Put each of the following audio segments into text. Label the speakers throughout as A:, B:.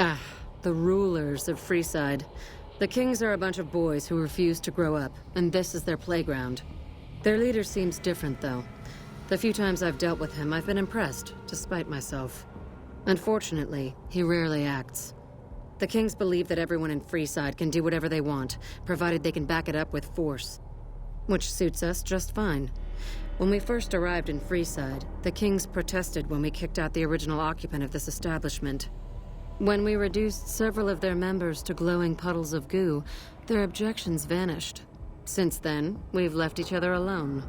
A: Ah, the rulers of Freeside. The Kings are a bunch of boys who refuse to grow up, and this is their playground. Their leader seems different, though. The few times I've dealt with him, I've been impressed, despite myself. Unfortunately, he rarely acts. The Kings believe that everyone in Freeside can do whatever they want, provided they can back it up with force. Which suits us just fine. When we first arrived in Freeside, the Kings protested when we kicked out the original occupant of this establishment. When we reduced several of their members to glowing puddles of goo, their objections vanished. Since then, we've left each other alone.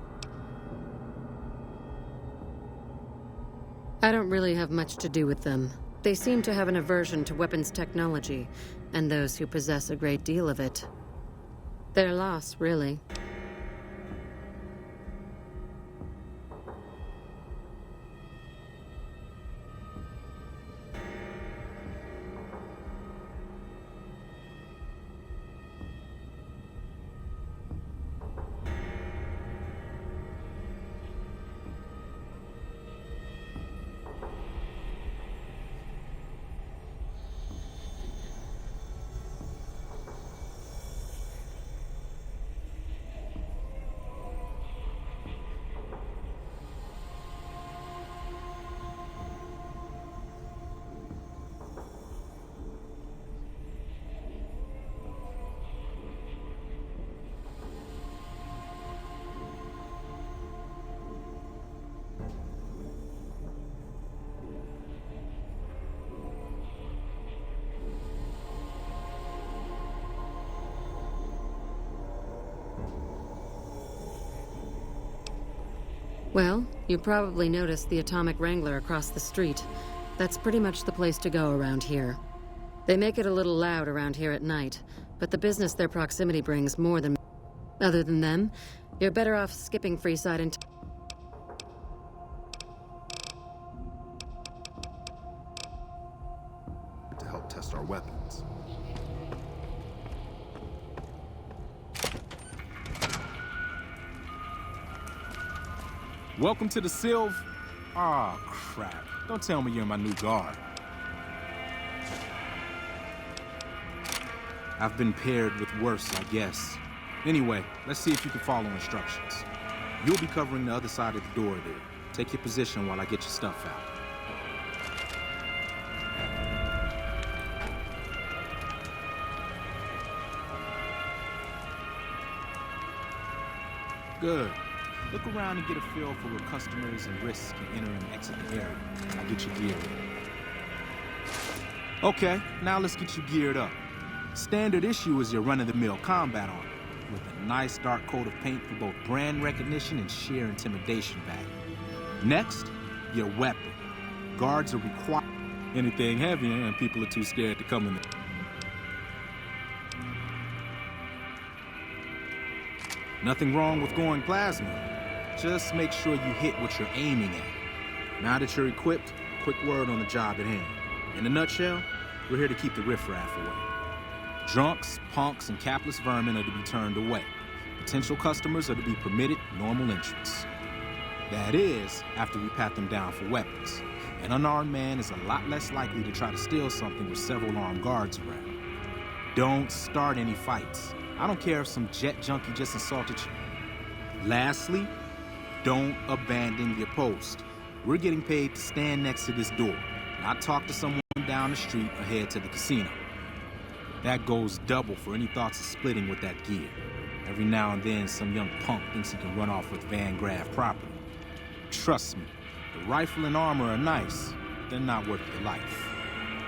A: I don't really have much to do with them. They seem to have an aversion to weapons technology, and those who possess a great deal of it. Their loss, really. Well, you probably noticed the Atomic Wrangler across the street. That's pretty much the place to go around here. They make it a little loud around here at night, but the business their proximity brings more than... Other than them, you're better off skipping Freeside and...
B: To help test our weapons.
C: Welcome to the Sylv... Aw, crap. Don't tell me you're my new guard. I've been paired with worse, I guess. Anyway, let's see if you can follow instructions. You'll be covering the other side of the door there. Take your position while I get your stuff out. Good. Look around and get a feel for where customers and risks can enter and exit the area. I'll get you geared in. Okay, now let's get you geared up. Standard issue is your run-of-the-mill combat armor, with a nice dark coat of paint for both brand recognition and sheer intimidation value. Next, your weapon. Guards are required. Anything heavier and people are too scared to come in there. Nothing wrong with going plasma. Just make sure you hit what you're aiming at. Now that you're equipped, quick word on the job at hand. In a nutshell, we're here to keep the riffraff away. Drunks, punks, and capless vermin are to be turned away. Potential customers are to be permitted normal entrance. That is, after we pat them down for weapons. An unarmed man is a lot less likely to try to steal something with several armed guards around. Don't start any fights. I don't care if some jet junkie just assaulted you. Lastly, don't abandon your post. We're getting paid to stand next to this door, not talk to someone down the street or head to the casino. That goes double for any thoughts of splitting with that gear. Every now and then, some young punk thinks he can run off with Van Graff property. Trust me, the rifle and armor are nice, but they're not worth your life.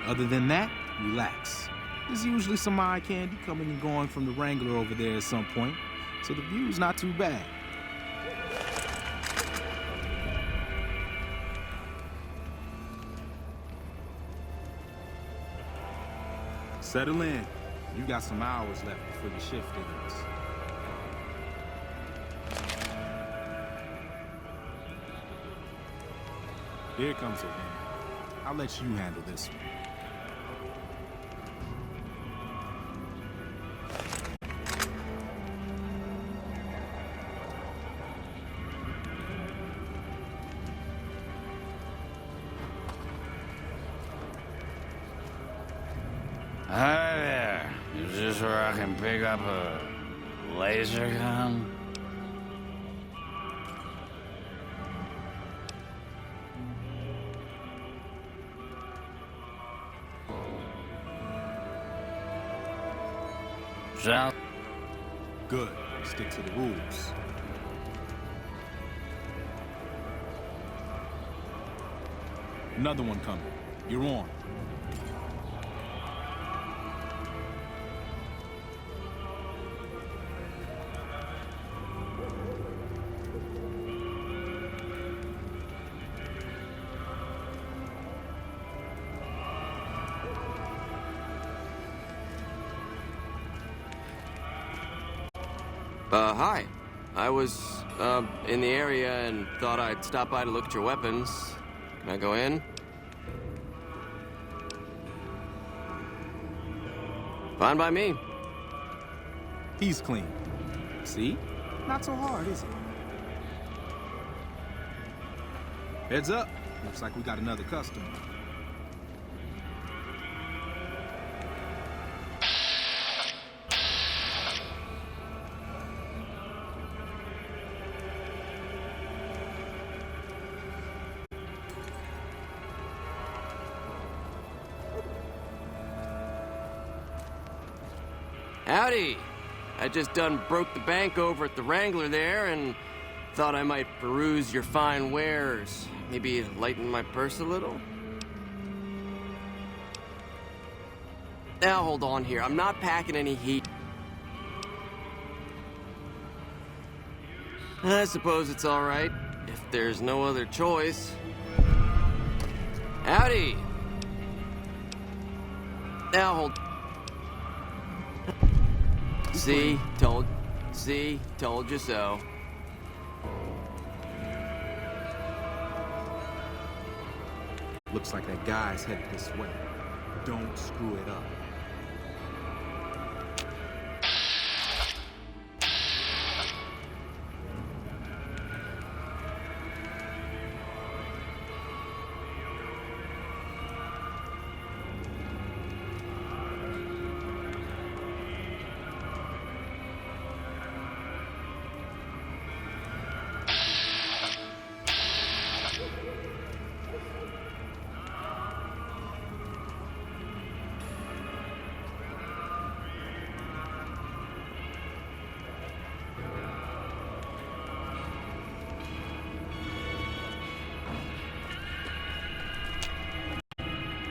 C: Other than that, relax. There's usually some eye candy coming and going from the Wrangler over there at some point, so the view's not too bad. Settle in. You got some hours left before your shift ends. Here comes a winner. I'll let you handle this one.
D: Hi there. Is this where I can pick up a laser gun? Sound
C: Good. Stick to the rules. Another one coming. You're on.
E: Hi. I was, in the area and thought I'd stop by to look at your weapons. Can I go in? Fine by me.
C: He's clean. See? Not so hard, is it? Heads up. Looks like we got another customer.
E: Howdy. I just done broke the bank over at the Wrangler there and thought I might peruse your fine wares. Maybe lighten my purse a little? Now hold on here. I'm not packing any heat. I suppose it's all right if there's no other choice. Howdy. Now hold. See, told you so.
C: Looks like that guy's headed this way. Don't screw it up.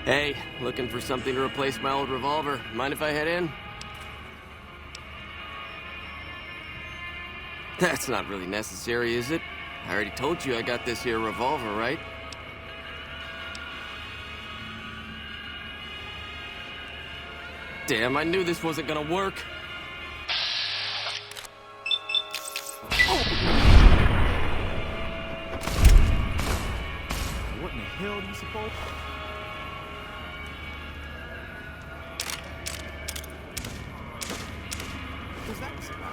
E: Hey, looking for something to replace my old revolver. Mind if I head in? That's not really necessary, is it? I already told you I got this here revolver, right? Damn, I knew this wasn't gonna work.
C: What in the hell do you suppose? What's that about?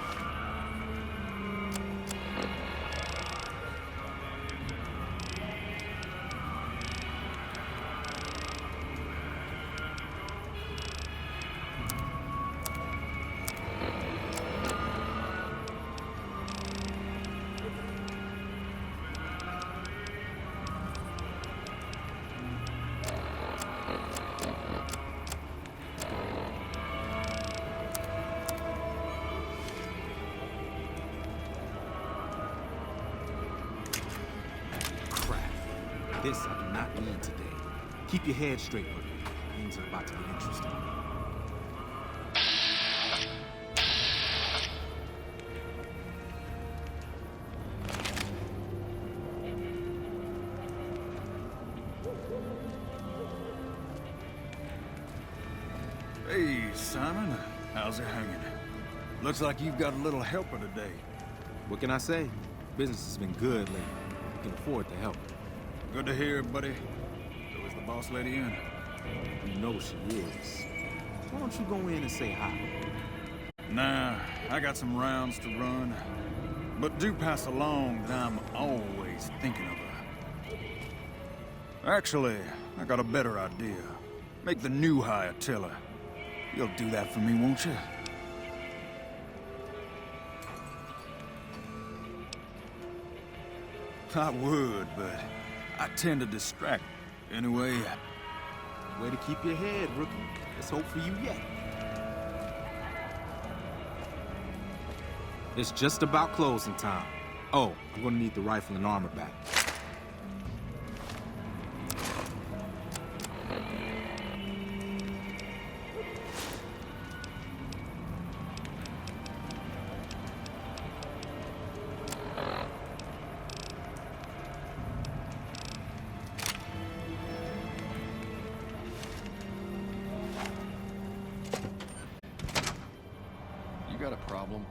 C: This I do not need today. Keep your head straight, buddy. Things are about to get interesting.
F: Hey, Simon. How's it hanging? Looks like you've got a little helper today.
C: What can I say? Business has been good lately. We can afford to help.
F: Good to hear, buddy. So is the boss lady in?
C: You know she is. Why don't you go in and say hi?
F: Nah, I got some rounds to run. But do pass along that I'm always thinking of her. Actually, I got a better idea. Make the new hire tell her. You'll do that for me, won't you? I would, but I tend to distract. Anyway,
C: Way to keep your head, rookie. Let's hope for you yet. It's just about closing time. Oh, I'm gonna need the rifle and armor back.
B: You got a problem?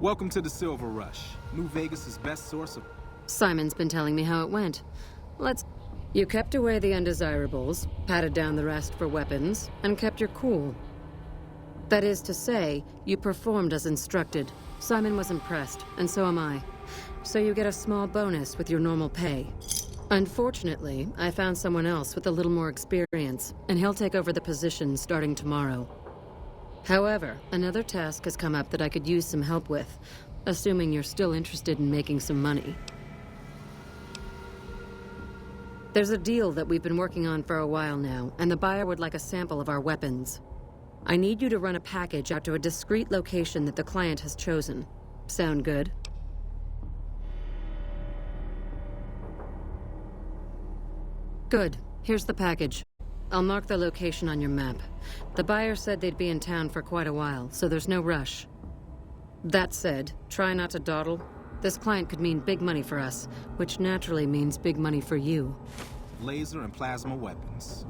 C: Welcome to the Silver Rush, New Vegas's best source of...
A: Simon's been telling me how it went. You kept away the undesirables, patted down the rest for weapons, and kept your cool. That is to say, you performed as instructed. Simon was impressed, and so am I. So you get a small bonus with your normal pay. Unfortunately, I found someone else with a little more experience, and he'll take over the position starting tomorrow. However, another task has come up that I could use some help with, assuming you're still interested in making some money. There's a deal that we've been working on for a while now, and the buyer would like a sample of our weapons. I need you to run a package out to a discreet location that the client has chosen. Sound good? Good. Here's the package. I'll mark the location on your map. The buyer said they'd be in town for quite a while, so there's no rush. That said, try not to dawdle. This client could mean big money for us, which naturally means big money for you.
C: laser and plasma weapons.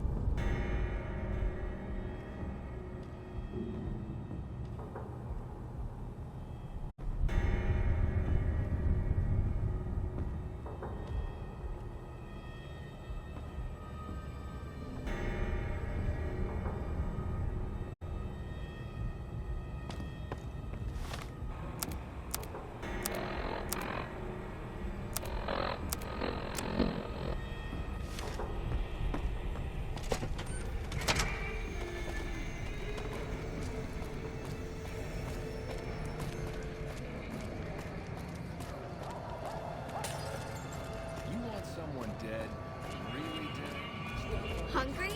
G: Hungry?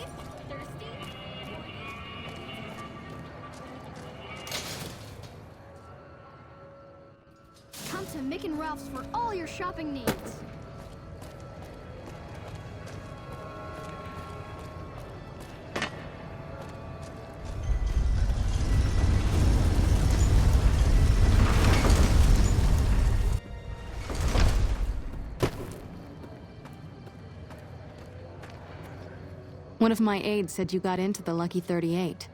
G: Thirsty? Come to Mick and Ralph's for all your shopping needs.
H: One of my aides said you got into the Lucky 38.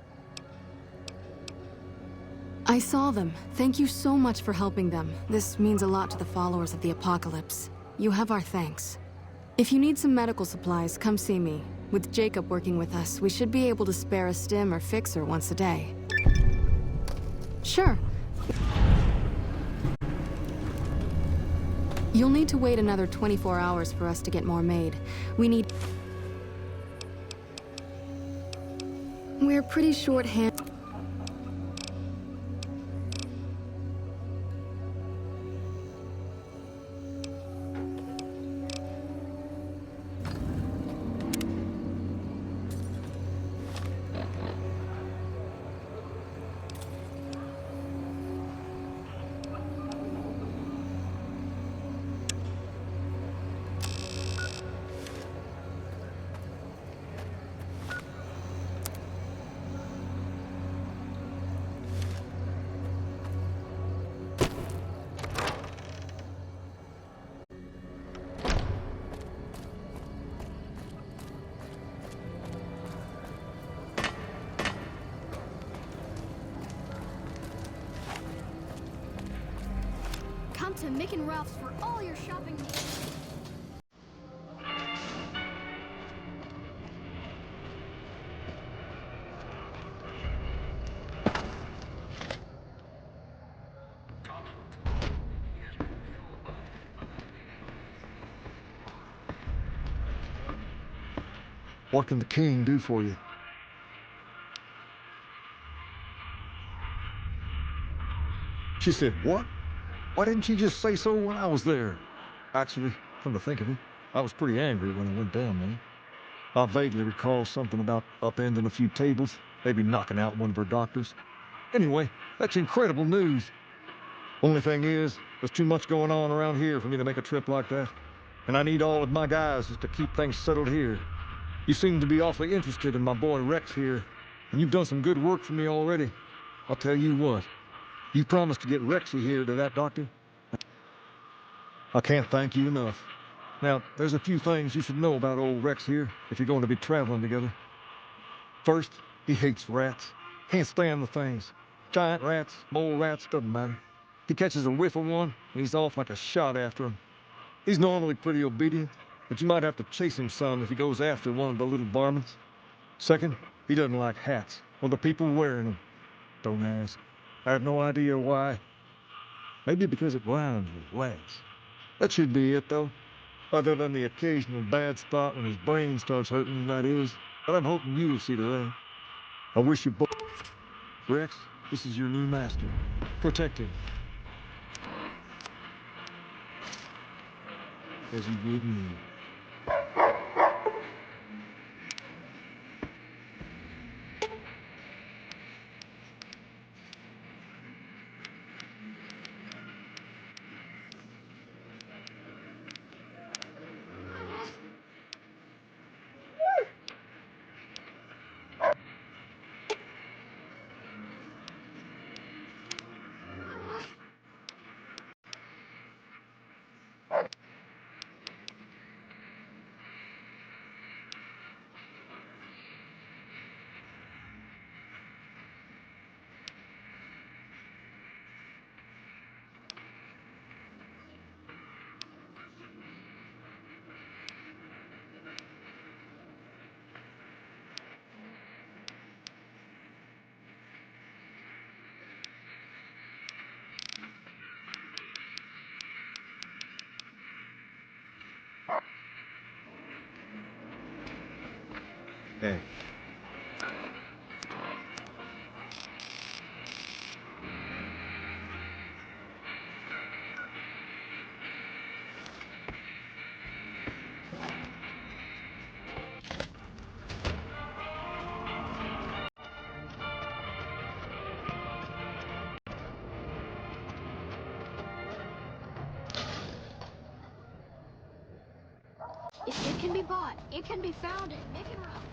H: I saw them. Thank you so much for helping them. This means a lot to the followers of the apocalypse. You have our thanks. If you need some medical supplies, come see me. With Jacob working with us, we should be able to spare a stim or fixer once a day. Sure. You'll need to wait another 24 hours for us to get more made. We're pretty short-handed.
G: Come to Mick and Ralph's for all your shopping needs.
I: What can the king do for you? She said, what? Why didn't she just say so when I was there? Actually, come to think of it, I was pretty angry when I went down there. I vaguely recall something about upending a few tables, maybe knocking out one of her doctors. Anyway, that's incredible news. Only thing is, there's too much going on around here for me to make a trip like that. And I need all of my guys just to keep things settled here. You seem to be awfully interested in my boy Rex here, and you've done some good work for me already. I'll tell you what, you promised to get Rexy here to that doctor. I can't thank you enough. Now, there's a few things you should know about old Rex here if you're going to be traveling together. First, he hates rats. Can't stand the things. Giant rats, mole rats, doesn't matter. He catches a whiff of one, and he's off like a shot after him. He's normally pretty obedient, but you might have to chase him some if he goes after one of the little varmints. Second, he doesn't like hats, or the people wearing them. Don't ask. I have no idea why. Maybe because it rhymes with wax. That should be it, though. Other than the occasional bad spot when his brain starts hurting, that is. But I'm hoping you'll see to that. I wish you both... Rex, this is your new master. Protect him. As you would me. Hey.
G: If it can be bought, it can be found at Mick and Ralph's.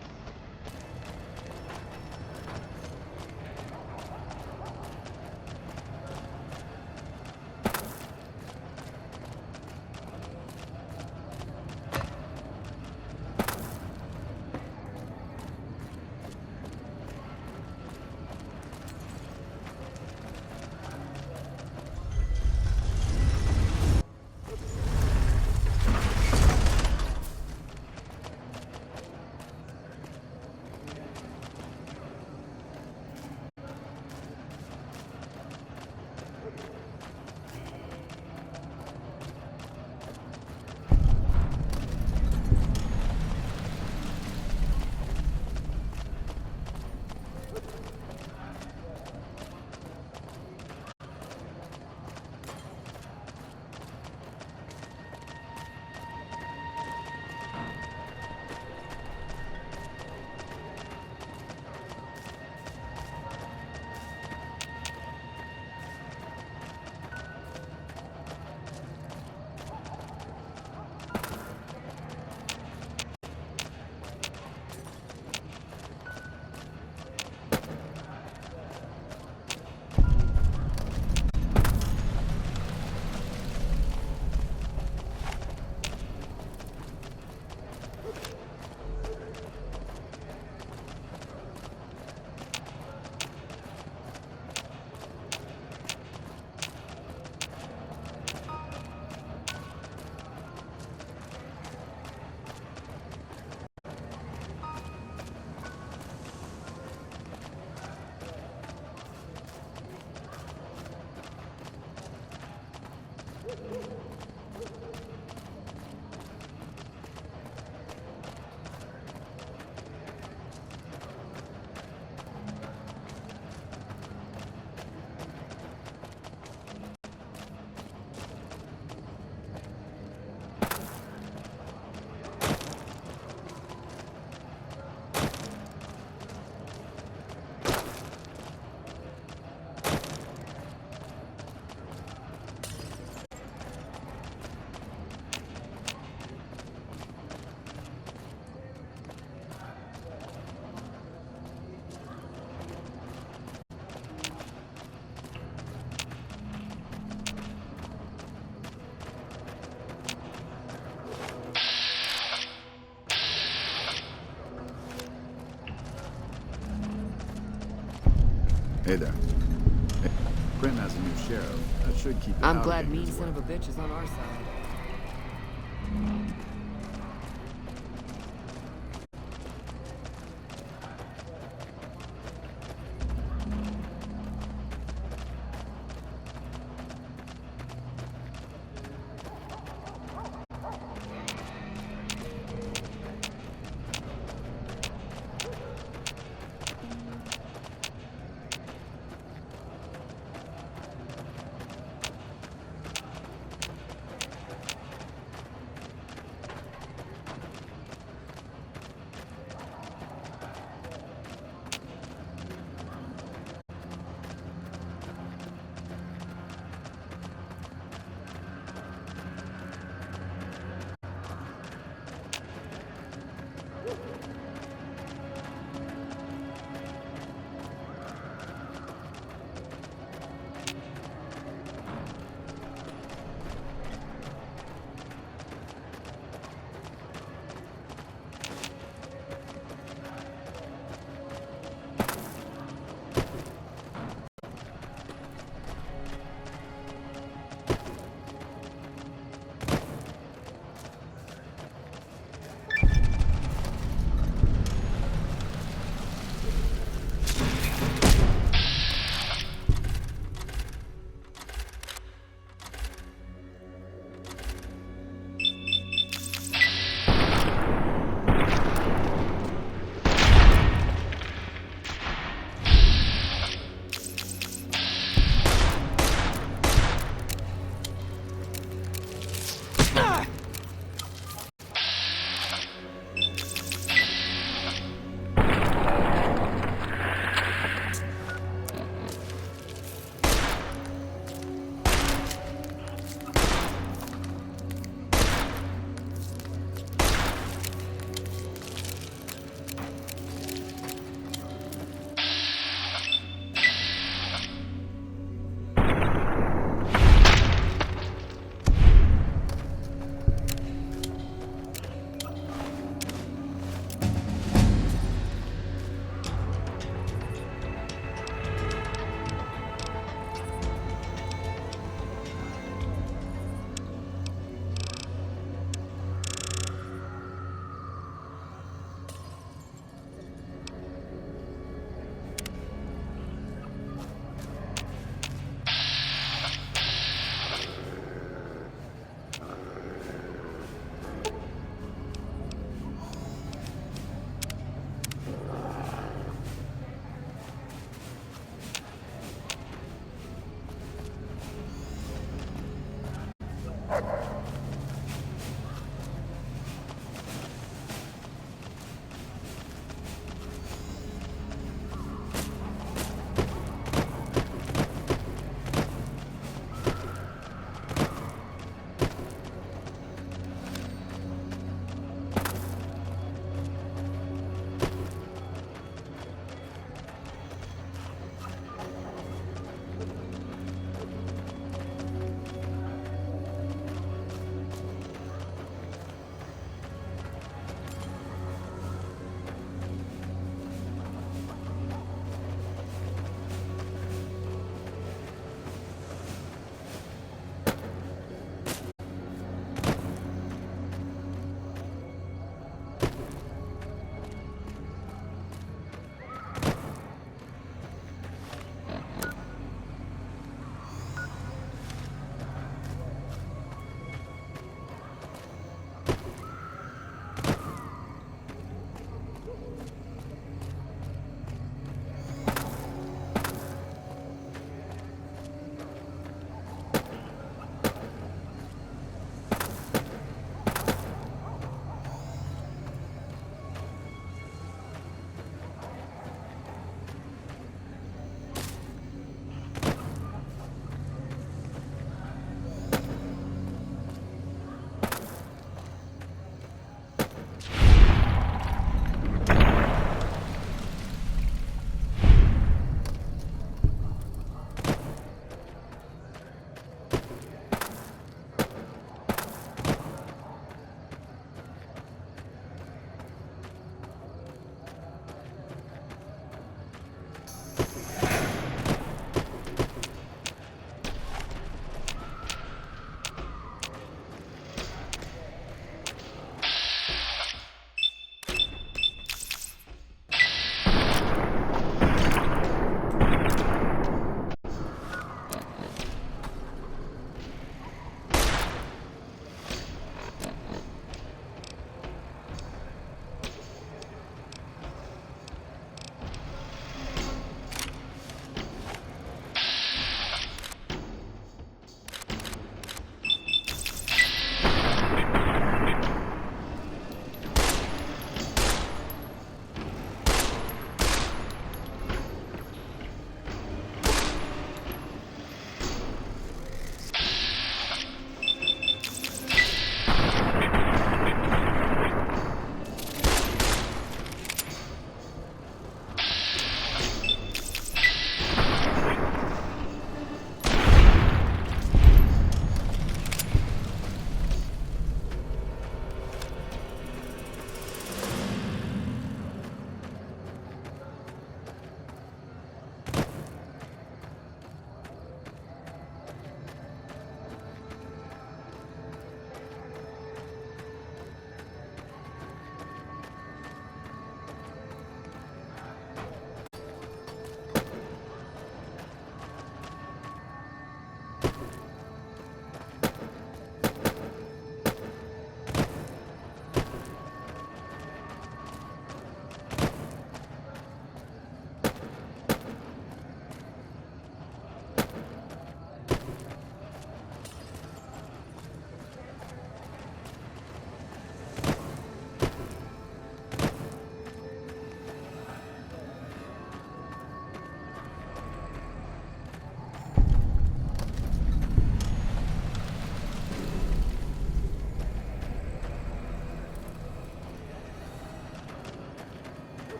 B: Hey there. Hey, Grim has a new sheriff. That should keep it
E: I'm
B: out
E: glad
B: of
E: mean
B: Gangers'
E: son
B: way.
E: of a bitch is on our side.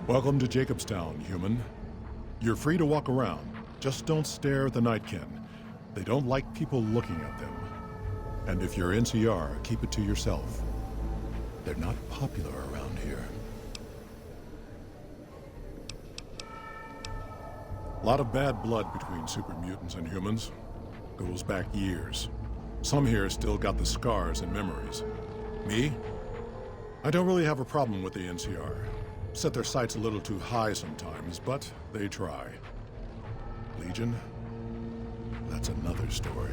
J: Welcome to Jacobstown, human. You're free to walk around. Just don't stare at the Nightkin. They don't like people looking at them. And if you're NCR, keep it to yourself. They're not popular around here. A lot of bad blood between super mutants and humans. Goes back years. Some here still got the scars and memories. Me? I don't really have a problem with the NCR. Set their sights a little too high sometimes, but they try. Legion? That's another story.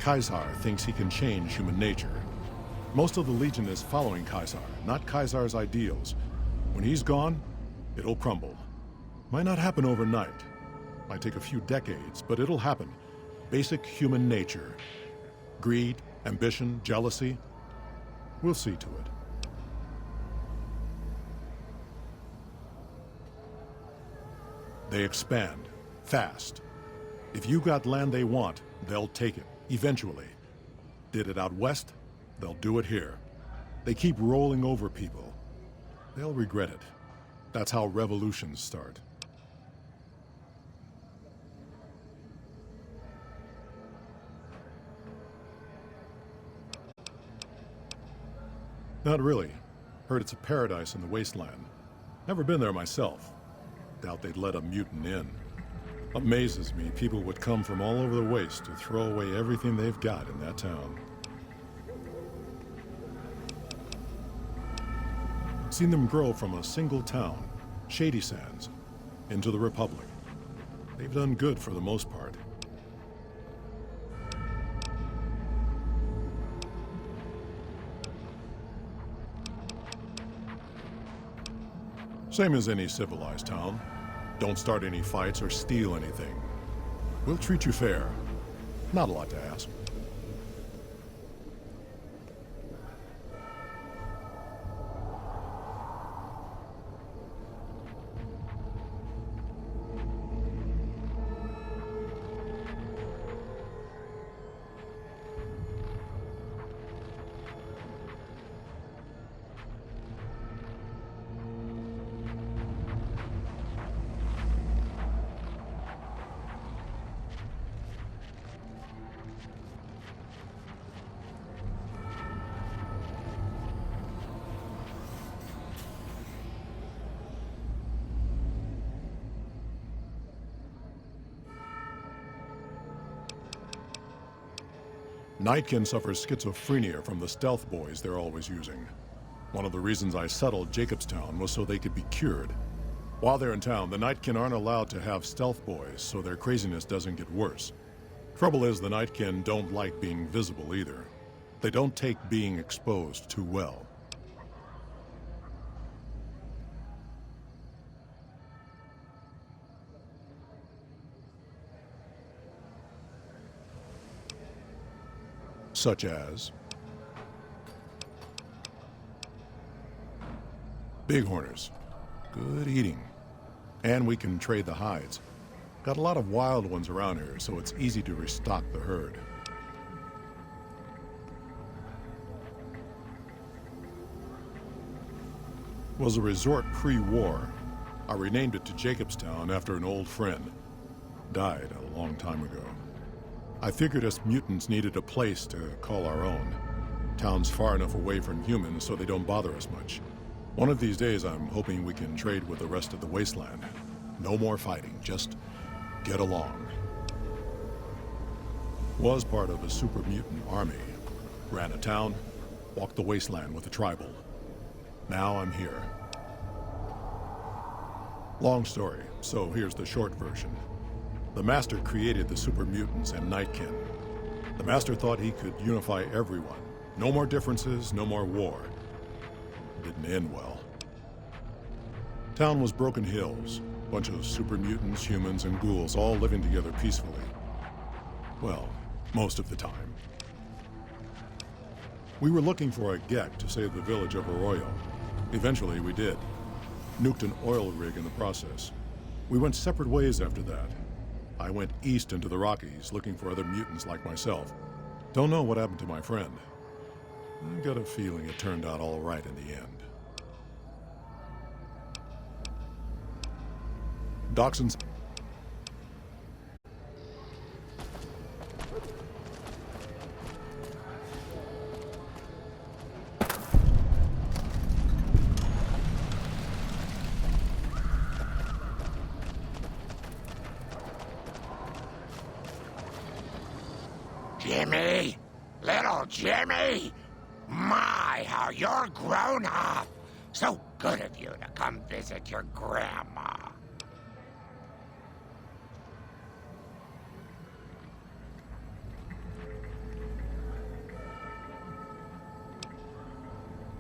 J: Caesar thinks he can change human nature. Most of the Legion is following Caesar, not Caesar's ideals. When he's gone, it'll crumble. Might not happen overnight. Might take a few decades, but it'll happen. Basic human nature. Greed, ambition, jealousy. We'll see to it. They expand. Fast. If you got land they want, they'll take it. Eventually. Did it out west? They'll do it here. They keep rolling over people. They'll regret it. That's how revolutions start. Not really. Heard it's a paradise in the wasteland. Never been there myself. Doubt they'd let a mutant in. Amazes me people would come from all over the waste to throw away everything they've got in that town. Seen them grow from a single town, Shady Sands, into the Republic. They've done good for the most part. Same as any civilized town. Don't start any fights or steal anything. We'll treat you fair. Not a lot to ask. Nightkin suffers schizophrenia from the stealth boys they're always using. One of the reasons I settled Jacobstown was so they could be cured. While they're in town, the Nightkin aren't allowed to have stealth boys, so their craziness doesn't get worse. Trouble is, the Nightkin don't like being visible either. They don't take being exposed too well. Such as bighorners. Good eating. And we can trade the hides. Got a lot of wild ones around here, so it's easy to restock the herd. Was a resort pre-war. I renamed it to Jacobstown after an old friend. Died a long time ago. I figured us mutants needed a place to call our own. Town's far enough away from humans so they don't bother us much. One of these days I'm hoping we can trade with the rest of the wasteland. No more fighting, just get along. Was part of a super mutant army. Ran a town, walked the wasteland with a tribal. Now I'm here. Long story, so here's the short version. The Master created the super mutants and Nightkin. The Master thought he could unify everyone. No more differences, no more war. Didn't end well. Town was Broken Hills. Bunch of super mutants, humans, and ghouls all living together peacefully. Well, most of the time. We were looking for a Gek to save the village of Arroyo. Eventually, we did. Nuked an oil rig in the process. We went separate ways after that. I went east into the Rockies, looking for other mutants like myself. Don't know what happened to my friend. I got a feeling it turned out all right in the end. Dachshunds.
K: Jimmy? Little Jimmy? My, how you're grown up. So good of you to come visit your grandma.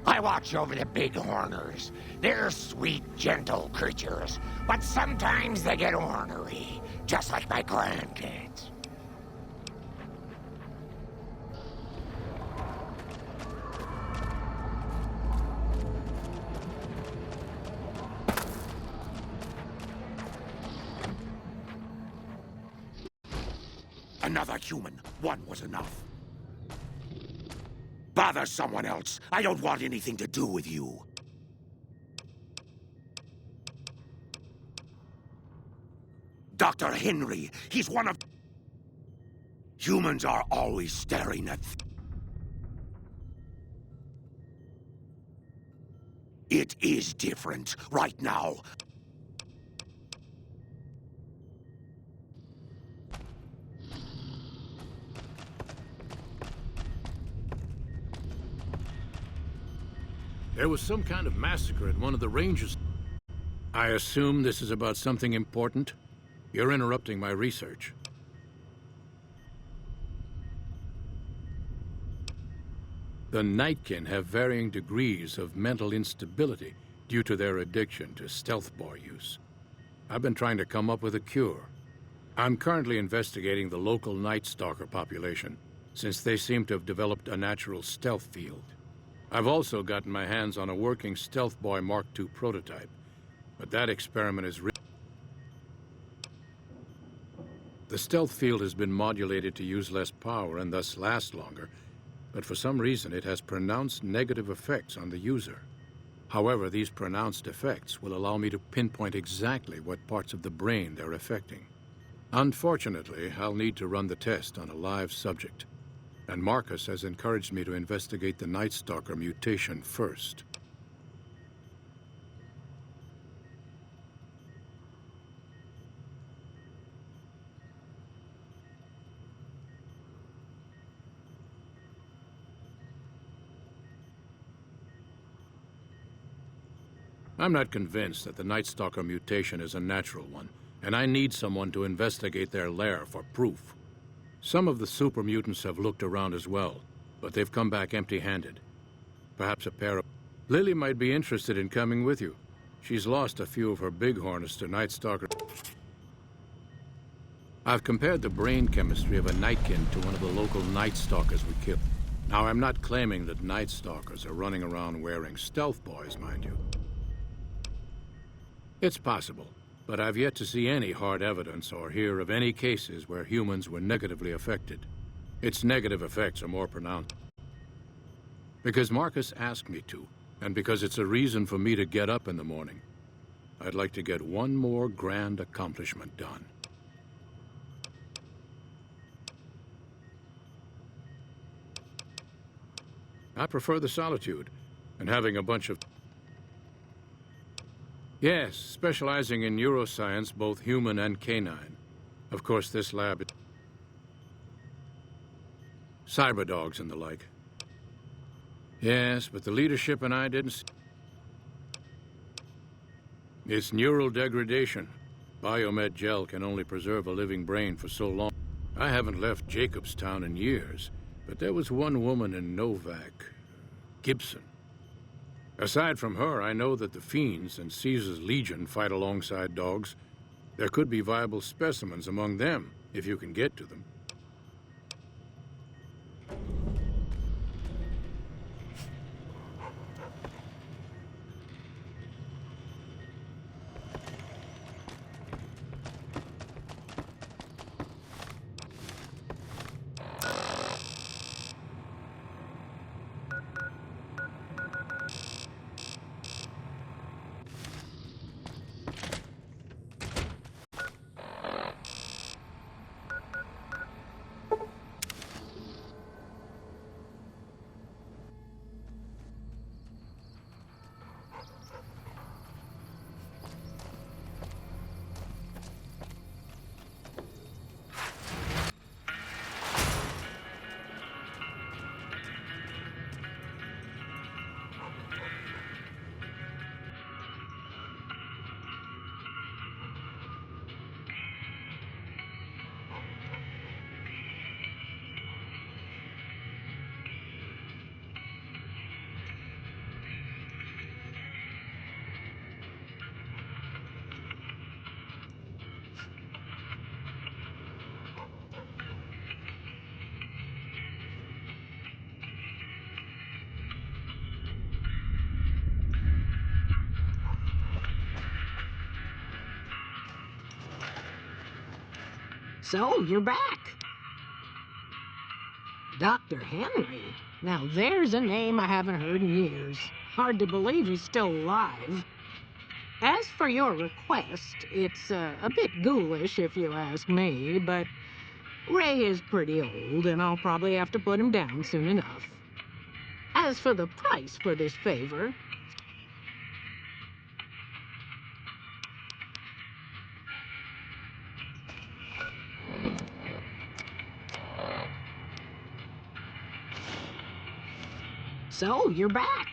K: I watch over the bighorners. They're sweet, gentle creatures, but sometimes they get ornery, just like my grandkids. Another human. One was enough. Bother someone else. I don't want anything to do with you. Dr. Henry, he's one of... Humans are always staring at... It is different right now.
L: There was some kind of massacre at one of the ranges. I assume this is about something important? You're interrupting my research. The Nightkin have varying degrees of mental instability due to their addiction to stealth boy use. I've been trying to come up with a cure. I'm currently investigating the local Night Stalker population, since they seem to have developed a natural stealth field. I've also gotten my hands on a working Stealth Boy Mark II prototype, but that experiment is The stealth field has been modulated to use less power and thus last longer, but for some reason it has pronounced negative effects on the user. However, these pronounced effects will allow me to pinpoint exactly what parts of the brain they're affecting. Unfortunately, I'll need to run the test on a live subject. And Marcus has encouraged me to investigate the Night Stalker mutation first. I'm not convinced that the Night Stalker mutation is a natural one, and I need someone to investigate their lair for proof. Some of the super mutants have looked around as well, but they've come back empty-handed. Perhaps a pair of... Lily might be interested in coming with you. She's lost a few of her bighorners to Night Stalker. I've compared the brain chemistry of a Nightkin to one of the local Night Stalkers we killed. Now, I'm not claiming that Night Stalkers are running around wearing stealth boys, mind you. It's possible. But I've yet to see any hard evidence or hear of any cases where humans were negatively affected. Its negative effects are more pronounced. Because Marcus asked me to, and because it's a reason for me to get up in the morning, I'd like to get one more grand accomplishment done. I prefer the solitude, and having a bunch of... Yes, specializing in neuroscience, both human and canine. Of course, this lab... Cyberdogs and the like. Yes, but the leadership and I didn't... It's neural degradation. Biomed gel can only preserve a living brain for so long. I haven't left Jacobstown in years, but there was one woman in Novak, Gibson. Aside from her, I know that the Fiends and Caesar's Legion fight alongside dogs. There could be viable specimens among them, if you can get to them.
M: So, you're back. Dr. Henry. Now there's a name I haven't heard in years. Hard to believe he's still alive. As for your request, it's a bit ghoulish if you ask me, but Ray is pretty old and I'll probably have to put him down soon enough. As for the price for this favor, so you're back.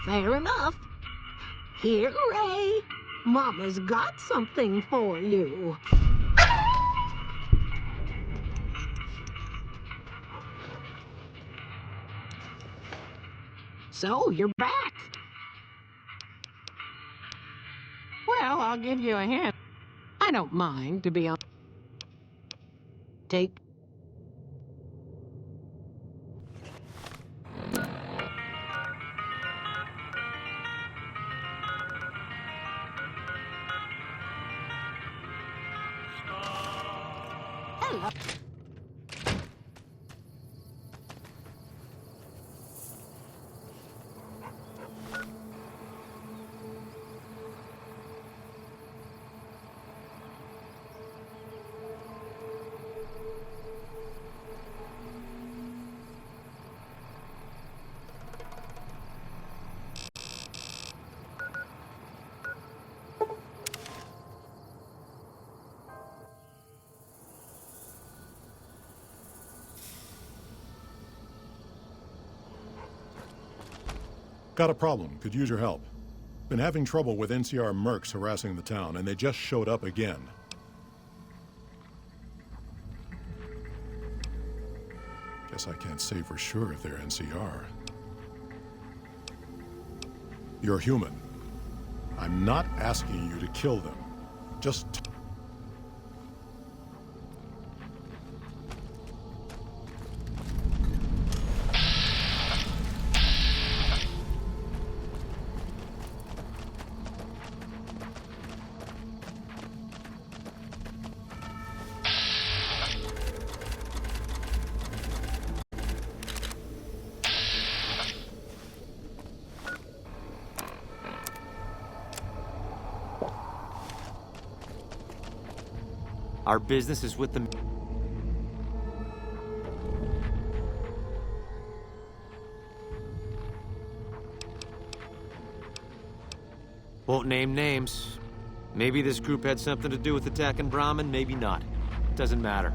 M: Fair enough. Here, Ray. Mama's got something for you. So, you're back. Well, I'll give you a hint. I don't mind, to be honest. Take... Hello.
J: Got a problem. Could use your help. Been having trouble with NCR mercs harassing the town, and they just showed up again. Guess I can't say for sure if they're NCR. You're human. I'm not asking you to kill them. Just...
N: Our business is with the... Won't name names. Maybe this group had something to do with attacking Brahmin, maybe not. Doesn't matter.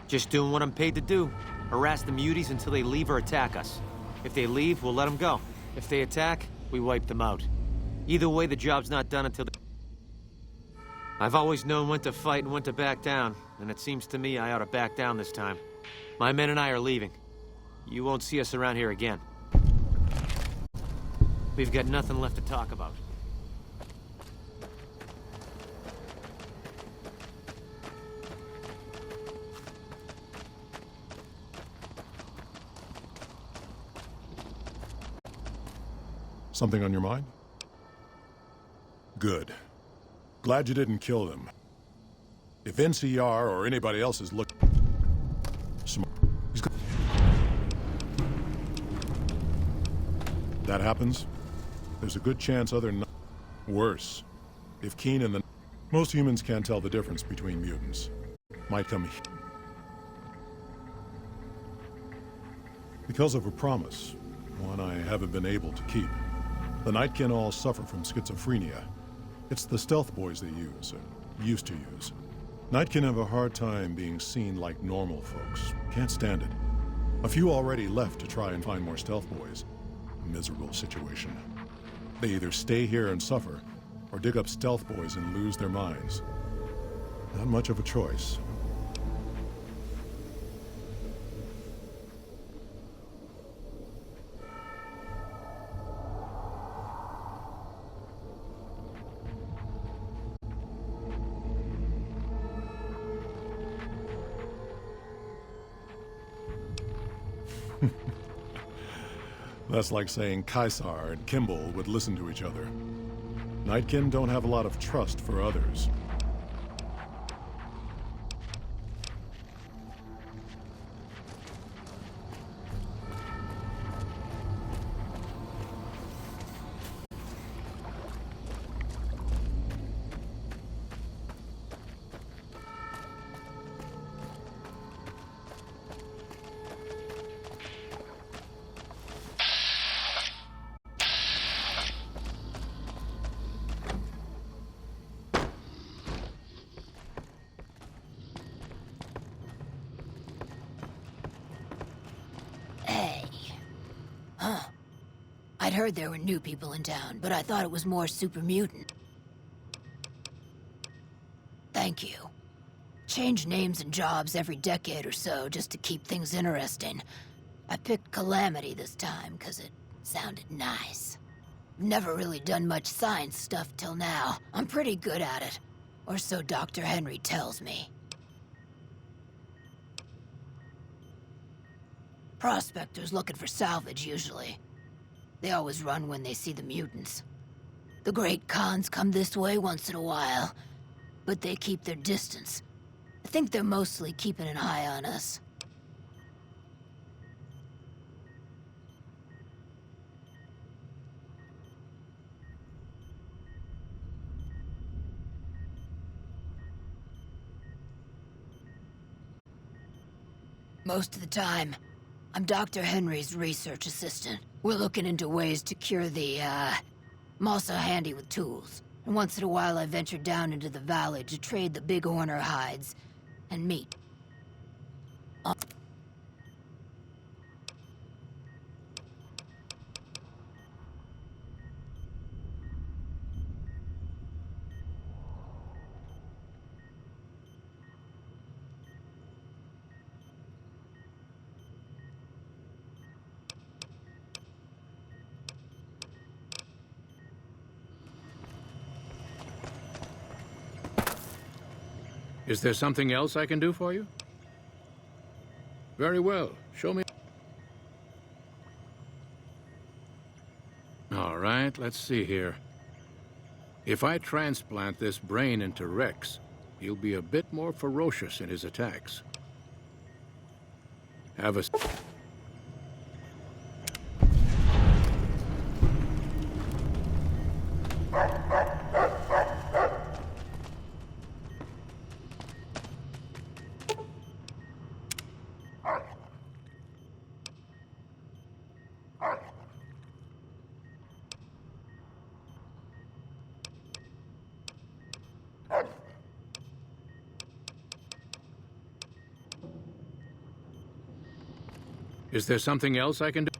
N: Just doing what I'm paid to do. Harass the muties until they leave or attack us. If they leave, we'll let them go. If they attack, we wipe them out. Either way, the job's not done until... I've always known when to fight and when to back down, and it seems to me I ought to back down this time. My men and I are leaving. You won't see us around here again. We've got nothing left to talk about.
J: Something on your mind? Good. Glad you didn't kill them. If NCR or anybody else is looking... That happens, there's a good chance other... Worse. If Keen and the... Most humans can't tell the difference between mutants. Might come... Because of a promise, one I haven't been able to keep. The Nightkin all suffer from schizophrenia. It's the stealth boys they use, or used to use. Nightkin have a hard time being seen like normal folks. Can't stand it. A few already left to try and find more stealth boys. A miserable situation. They either stay here and suffer, or dig up stealth boys and lose their minds. Not much of a choice. That's like saying Caesar and Kimball would listen to each other. Nightkin don't have a lot of trust for others.
O: I'd heard there were new people in town, but I thought it was more super mutant. Thank you. Change names and jobs every decade or so just to keep things interesting. I picked Calamity this time because it sounded nice. Never really done much science stuff till now. I'm pretty good at it. Or so Dr. Henry tells me. Prospectors looking for salvage, usually. They always run when they see the mutants. The Great Khans come this way once in a while, but they keep their distance. I think they're mostly keeping an eye on us. Most of the time, I'm Dr. Henry's research assistant. We're looking into ways to cure the, I'm also handy with tools. And once in a while I venture down into the valley to trade the big horner hides and meat.
L: Is there something else I can do for you? Very well. Show me. All right, let's see here. If I transplant this brain into Rex, he'll be a bit more ferocious in his attacks. Have a... Is there something else I can do?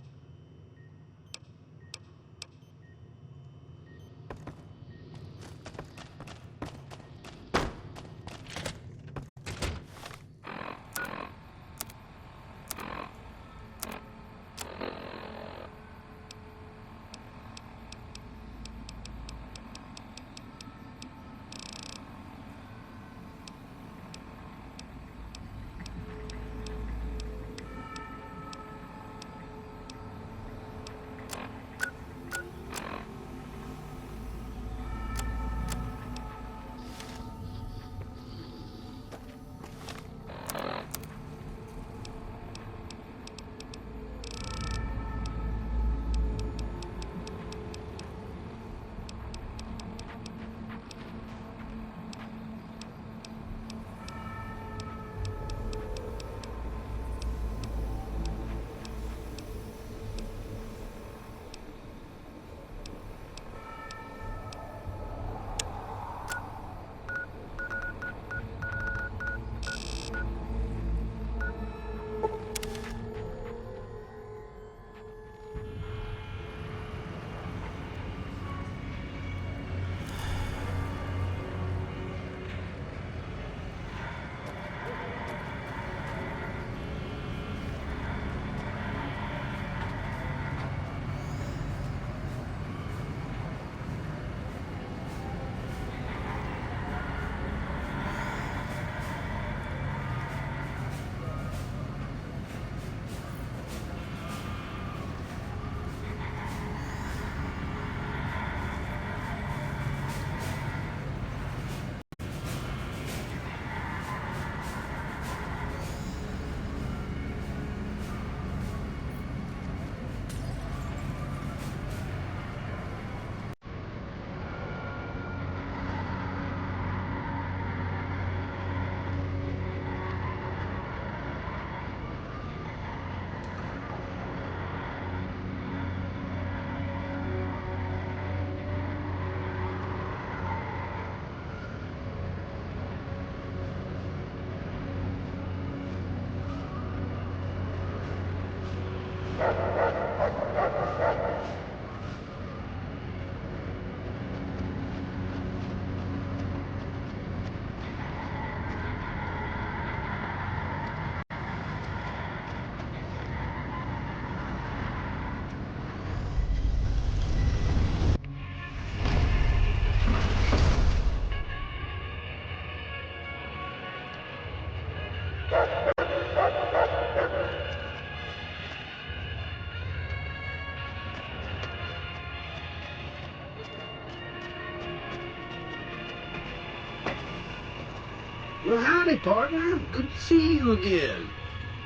P: Well, howdy, partner. Good to see you again.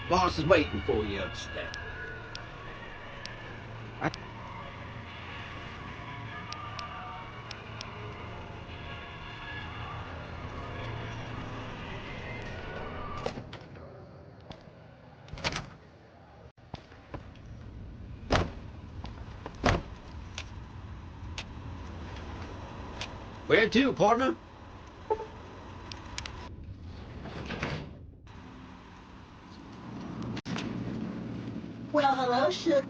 P: Boss is waiting for you upstairs. Where to, partner?
Q: Well, hello, Sugar.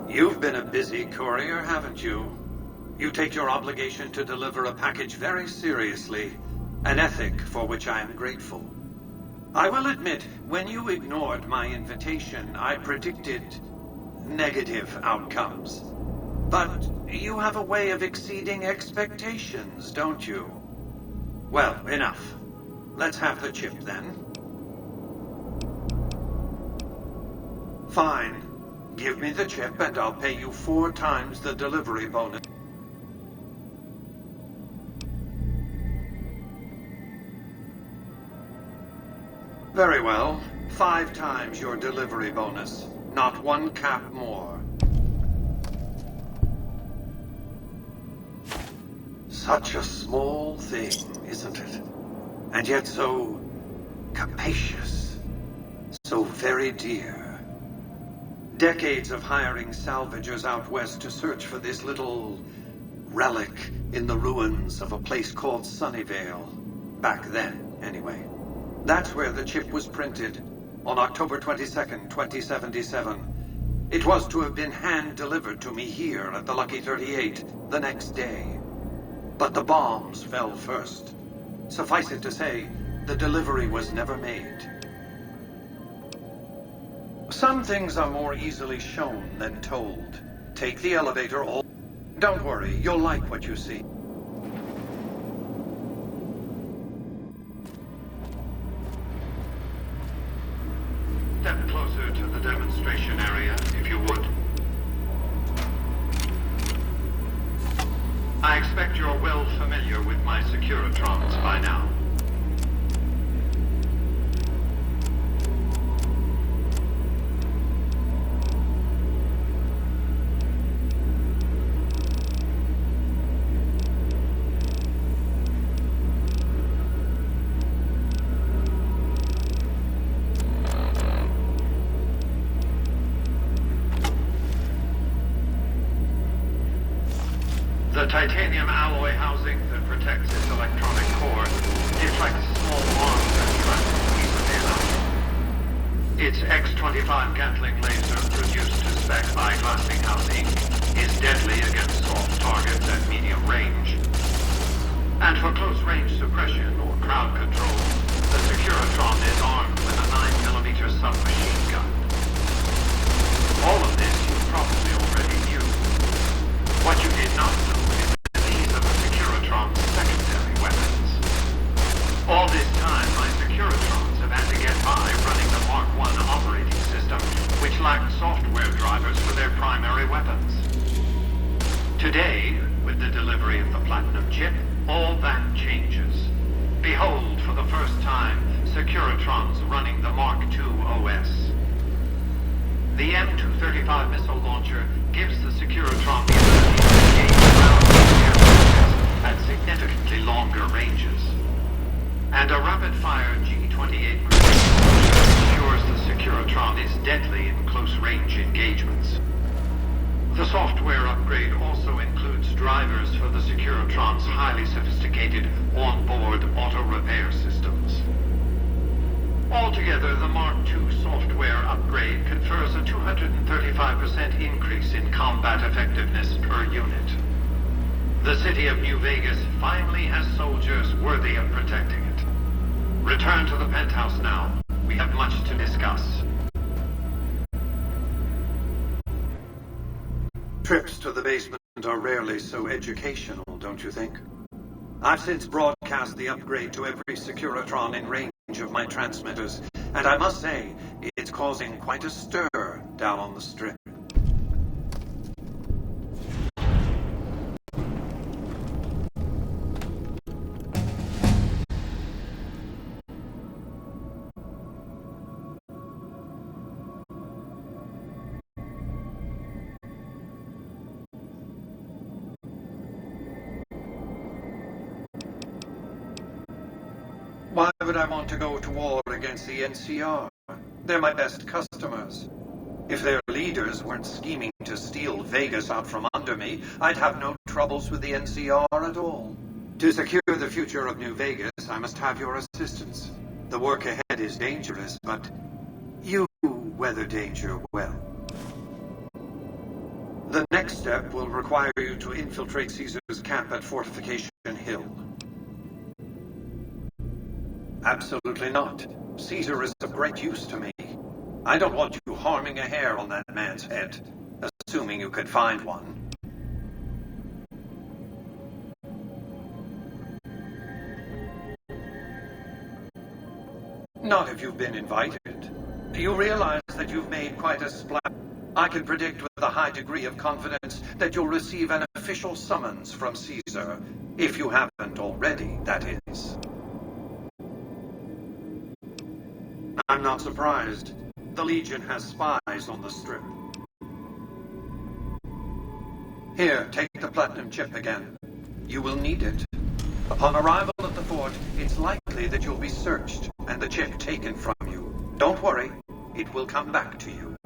R: You've been a busy courier, haven't you? You take your obligation to deliver a package very seriously, an ethic for which I am grateful. I will admit, when you ignored my invitation, I predicted negative outcomes. But you have a way of exceeding expectations, don't you? Well, enough. Let's have the chip, then. Fine. Give me the chip and I'll pay you 4 times the delivery bonus. Very well. 5 times your delivery bonus. Not 1 cap more. Such a small thing, isn't it? And yet so capacious. So very dear. Decades of hiring salvagers out west to search for this little relic in the ruins of a place called Sunnyvale. Back then, anyway. That's where the chip was printed, on October 22nd, 2077. It was to have been hand-delivered to me here at the Lucky 38 the next day. But the bombs fell first. Suffice it to say, the delivery was never made. Some things are more easily shown than told. Take the elevator all... Don't worry, you'll like what you see. Step closer to the demonstration area, if you would. I expect you're well familiar with my Securitrons by now. The titanium alloy housing that protects its electronic core deflects small arms and shrapnel easily enough. Its X-25 Gatling laser, produced to spec by Glassinghouse Inc., is deadly against soft targets at medium range. And for close-range suppression or crowd control, the Securitron is armed with a 9mm submachine gun. All of this you probably already knew. What you did not know is that these are the Securitron's secondary weapons. All this time, my Securitrons have had to get by running the Mark I operating system, which lacked software drivers for their primary weapons. Today, With the delivery of the Platinum chip, all that changes. Behold, for the first time, Securitrons running the Mark II OS. The M235 missile launcher gives the Securitron the ability to engage ground and air forces at significantly longer ranges. And a rapid-fire G-28 grenade ensures the Securitron is deadly in close-range engagements. The software upgrade also includes drivers for the Securitron's highly sophisticated on-board auto-repair systems. Altogether, the Mark II software upgrade confers a 235% increase in combat effectiveness per unit. The city of New Vegas finally has soldiers worthy of protecting it. Return to the penthouse now. We have much to discuss.
S: Trips to the basement are rarely so educational, don't you think? I've since broadcast the upgrade to every Securitron in range of my transmitters, and I must say, it's causing quite a stir down on the Strip. Why would I want to go to war against the NCR? They're my best customers. If their leaders weren't scheming to steal Vegas out from under me, I'd have no troubles with the NCR at all. To secure the future of New Vegas, I must have your assistance. The work ahead is dangerous, but you weather danger well. The next step will require you to infiltrate Caesar's camp at Fortification Hill. Absolutely not. Caesar is of great use to me. I don't want you harming a hair on that man's head, assuming you could find one. Not if you've been invited. You realize that you've made quite a splash. I can predict with a high degree of confidence that you'll receive an official summons from Caesar, if you haven't already, that is. I'm not surprised. The Legion has spies on the Strip. Here, take the Platinum chip again. You will need it. Upon arrival at the fort, it's likely that you'll be searched and the chip taken from you. Don't worry, it will come back to you.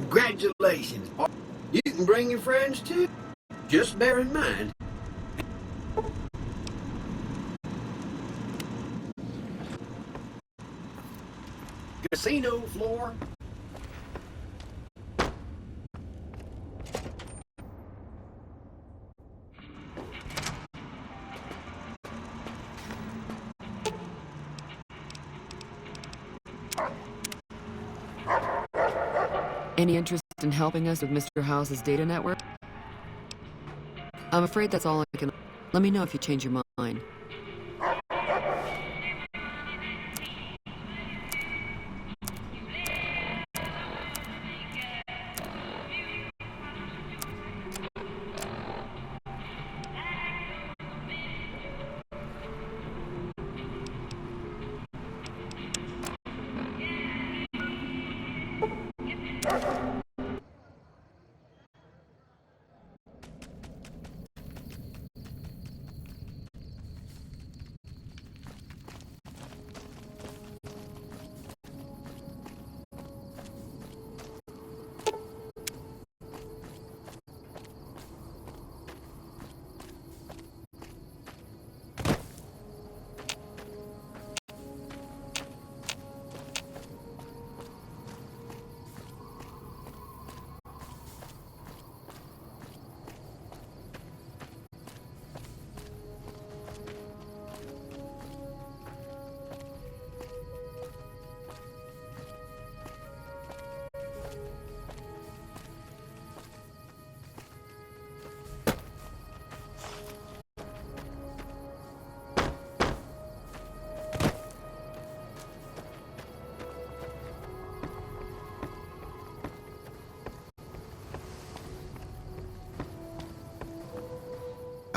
P: Congratulations, Bart. You can bring your friends too. Just bear in mind. Casino floor.
T: Any interest in helping us with Mr. House's data network? I'm afraid that's all I can... Let me know if you change your mind.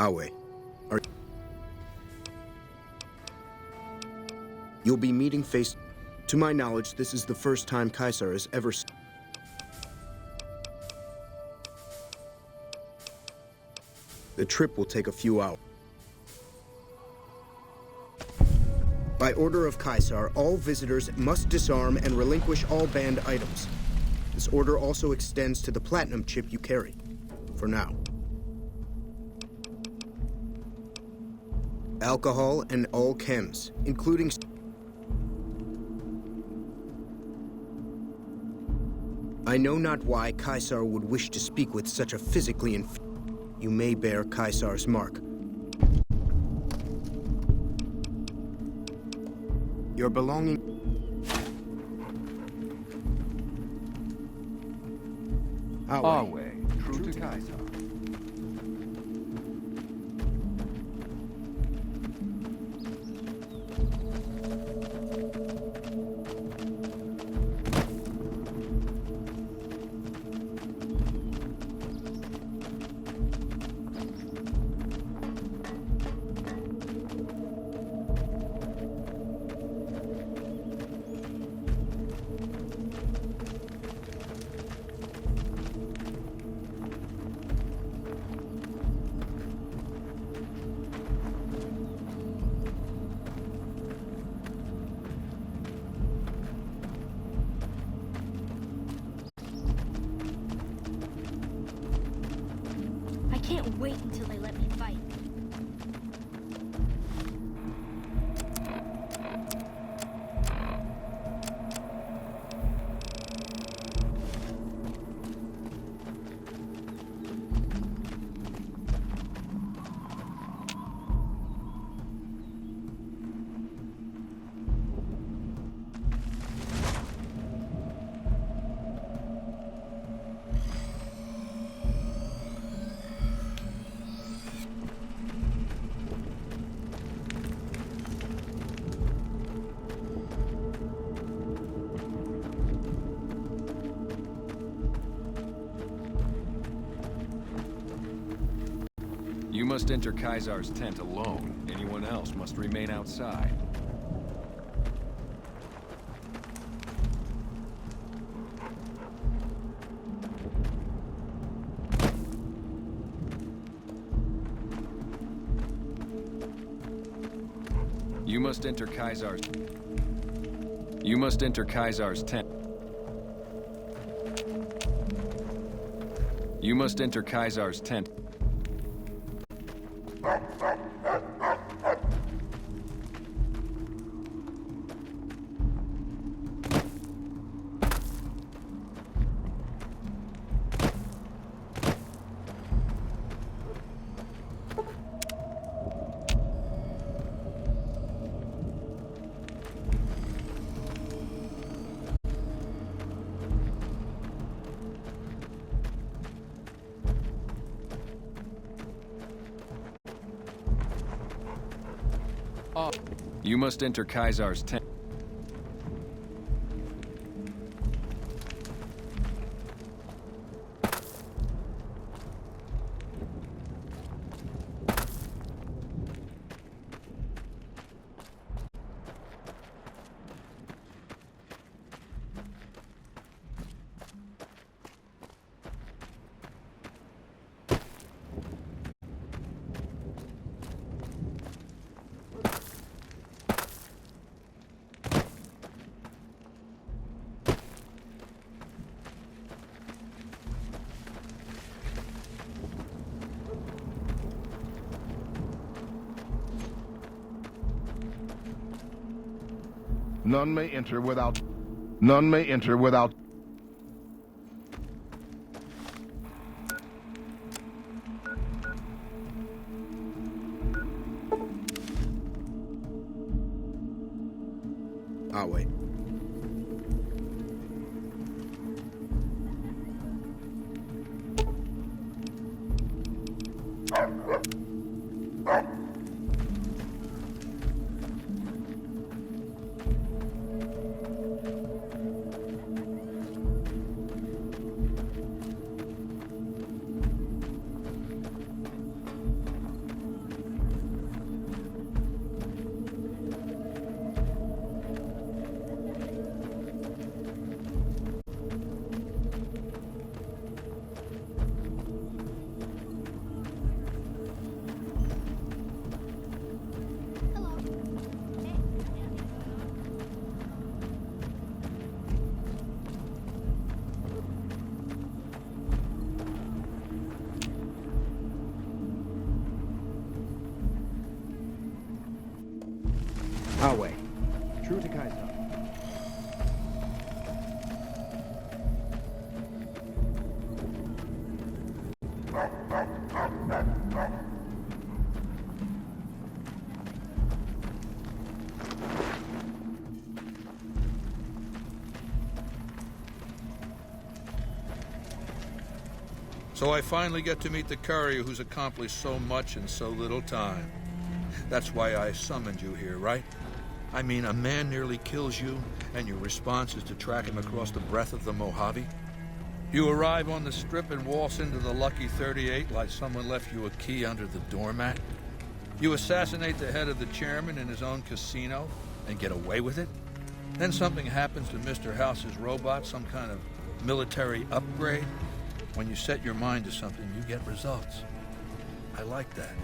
U: Awe, you'll be meeting face... To my knowledge, this is the first time Caesar has ever... The trip will take a few hours. By order of Caesar, all visitors must disarm and relinquish all banned items. This order also extends to the platinum chip you carry. For now. Alcohol and all chems, including... I know not why Caesar would wish to speak with such a physically You may bear Caesar's mark. Your belonging...
V: Our way, true to Caesar.
G: I can't wait until they let me fight.
V: You must enter Caesar's tent alone. Anyone else must remain outside. You must enter Caesar's... You must enter Caesar's tent. You must enter Caesar's tent. You must enter Caesar's tent.
D: None may enter without... None may enter without...
U: I'll wait. Our way. True to Kaiser.
F: So I finally get to meet the courier who's accomplished so much in so little time. That's why I summoned you here, right? I mean, a man nearly kills you, and your response is to track him across the breadth of the Mojave? You arrive on the strip and waltz into the Lucky 38 like someone left you a key under the doormat? You assassinate the head of the chairman in his own casino and get away with it? Then something happens to Mr. House's robot, some kind of military upgrade? When you set your mind to something, you get results. I like that.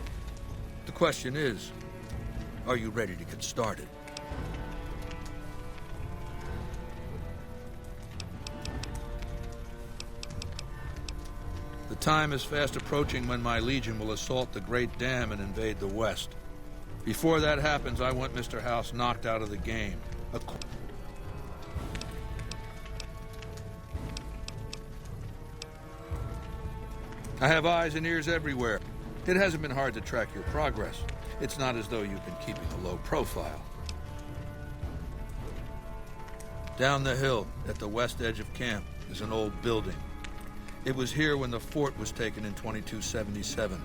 F: The question is, are you ready to get started? The time is fast approaching when my Legion will assault the Great Dam and invade the West. Before that happens, I want Mr. House knocked out of the game. I have eyes and ears everywhere. It hasn't been hard to track your progress. It's not as though you've been keeping a low profile. Down the hill, at the west edge of camp, is an old building. It was here when the fort was taken in 2277.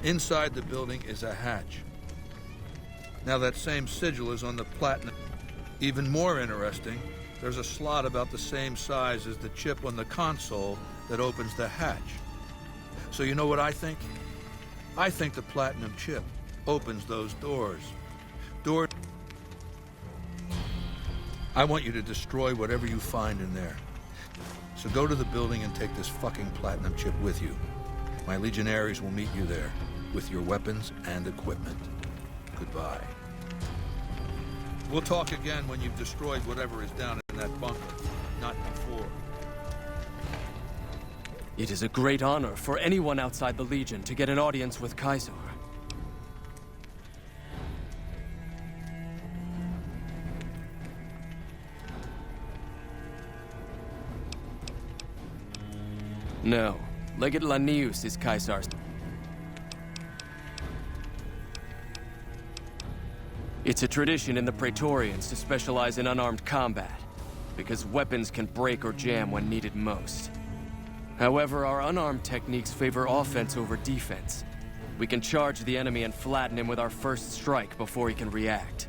F: Inside the building is a hatch. Now that same sigil is on the platinum. Even more interesting, there's a slot about the same size as the chip on the console that opens the hatch. So you know what I think? I think the platinum chip opens those doors. I want you to destroy whatever you find in there. So go to the building and take this fucking platinum chip with you. My legionaries will meet you there, with your weapons and equipment. Goodbye. We'll talk again when you've destroyed whatever is down in that bunker, not before.
E: It is a great honor for anyone outside the Legion to get an audience with Kaiser. No, Legate Lanius is Kaiser's. It's a tradition in the Praetorians to specialize in unarmed combat, because weapons can break or jam when needed most. However, our unarmed techniques favor offense over defense. We can charge the enemy and flatten him with our first strike before he can react.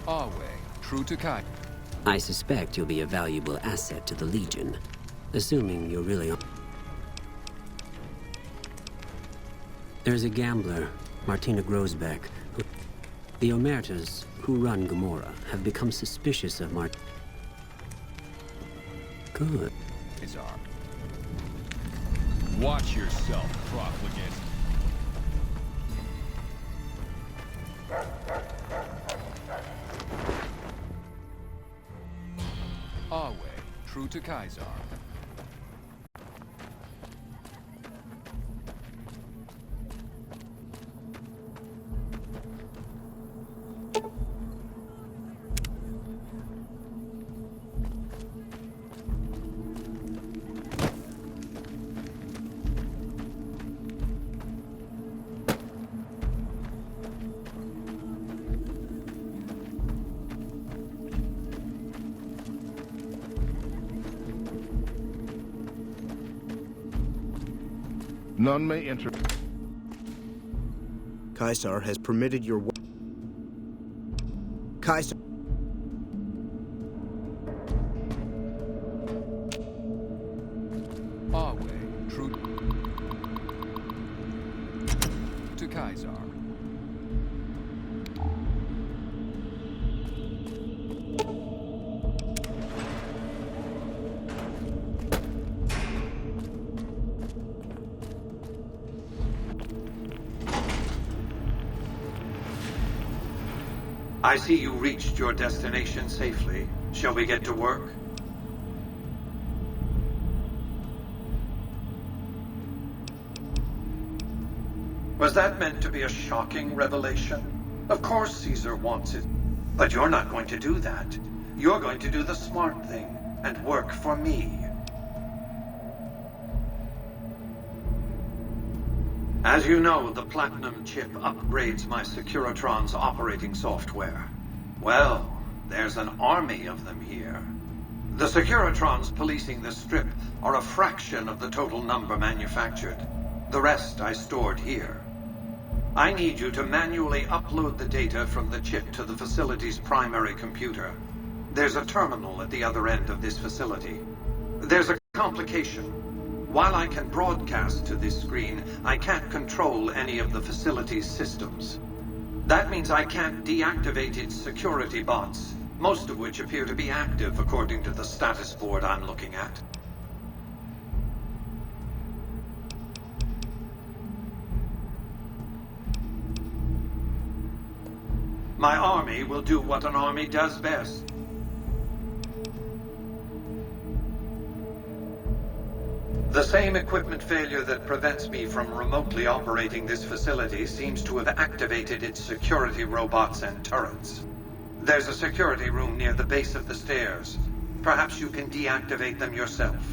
V: Our way, true to Kai.
W: I suspect you'll be a valuable asset to the Legion, assuming you're really on. There's a gambler, Martina Grosbeck, who... The Omertas, who run Gomorrah, have become suspicious of Good.
V: Kazar. Watch yourself, profligate. Our way, true to Kazar.
D: None may enter.
U: Caesar has permitted your... Caesar...
V: Our way, true to Kazar.
S: I see you reached your destination safely. Shall we get to work? Was that meant to be a shocking revelation? Of course Caesar wants it. But you're not going to do that. You're going to do the smart thing and work for me. As you know, the Platinum chip upgrades my Securitron's operating software. Well, there's an army of them here. The Securitrons policing the Strip are a fraction of the total number manufactured. The rest I stored here. I need you to manually upload the data from the chip to the facility's primary computer. There's a terminal at the other end of this facility. There's a complication. While I can broadcast to this screen, I can't control any of the facility's systems. That means I can't deactivate its security bots, most of which appear to be active according to the status board I'm looking at. My army will do what an army does best. The same equipment failure that prevents me from remotely operating this facility seems to have activated its security robots and turrets. There's a security room near the base of the stairs. Perhaps you can deactivate them yourself.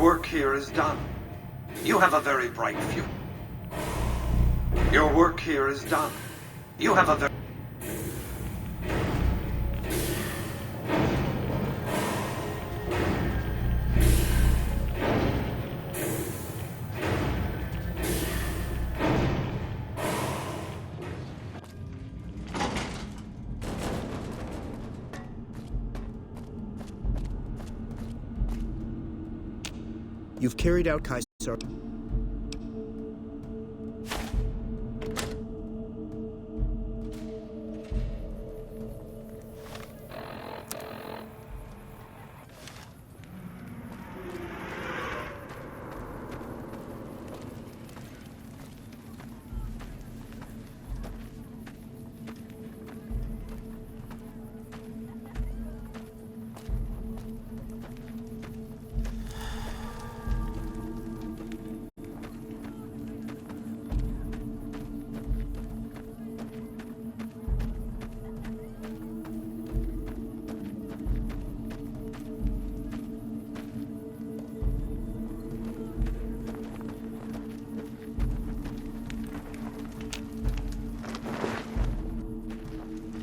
S: Your work here is done. You have a very bright future. Your work here is done. You have a very...
U: You've carried out Kaisar.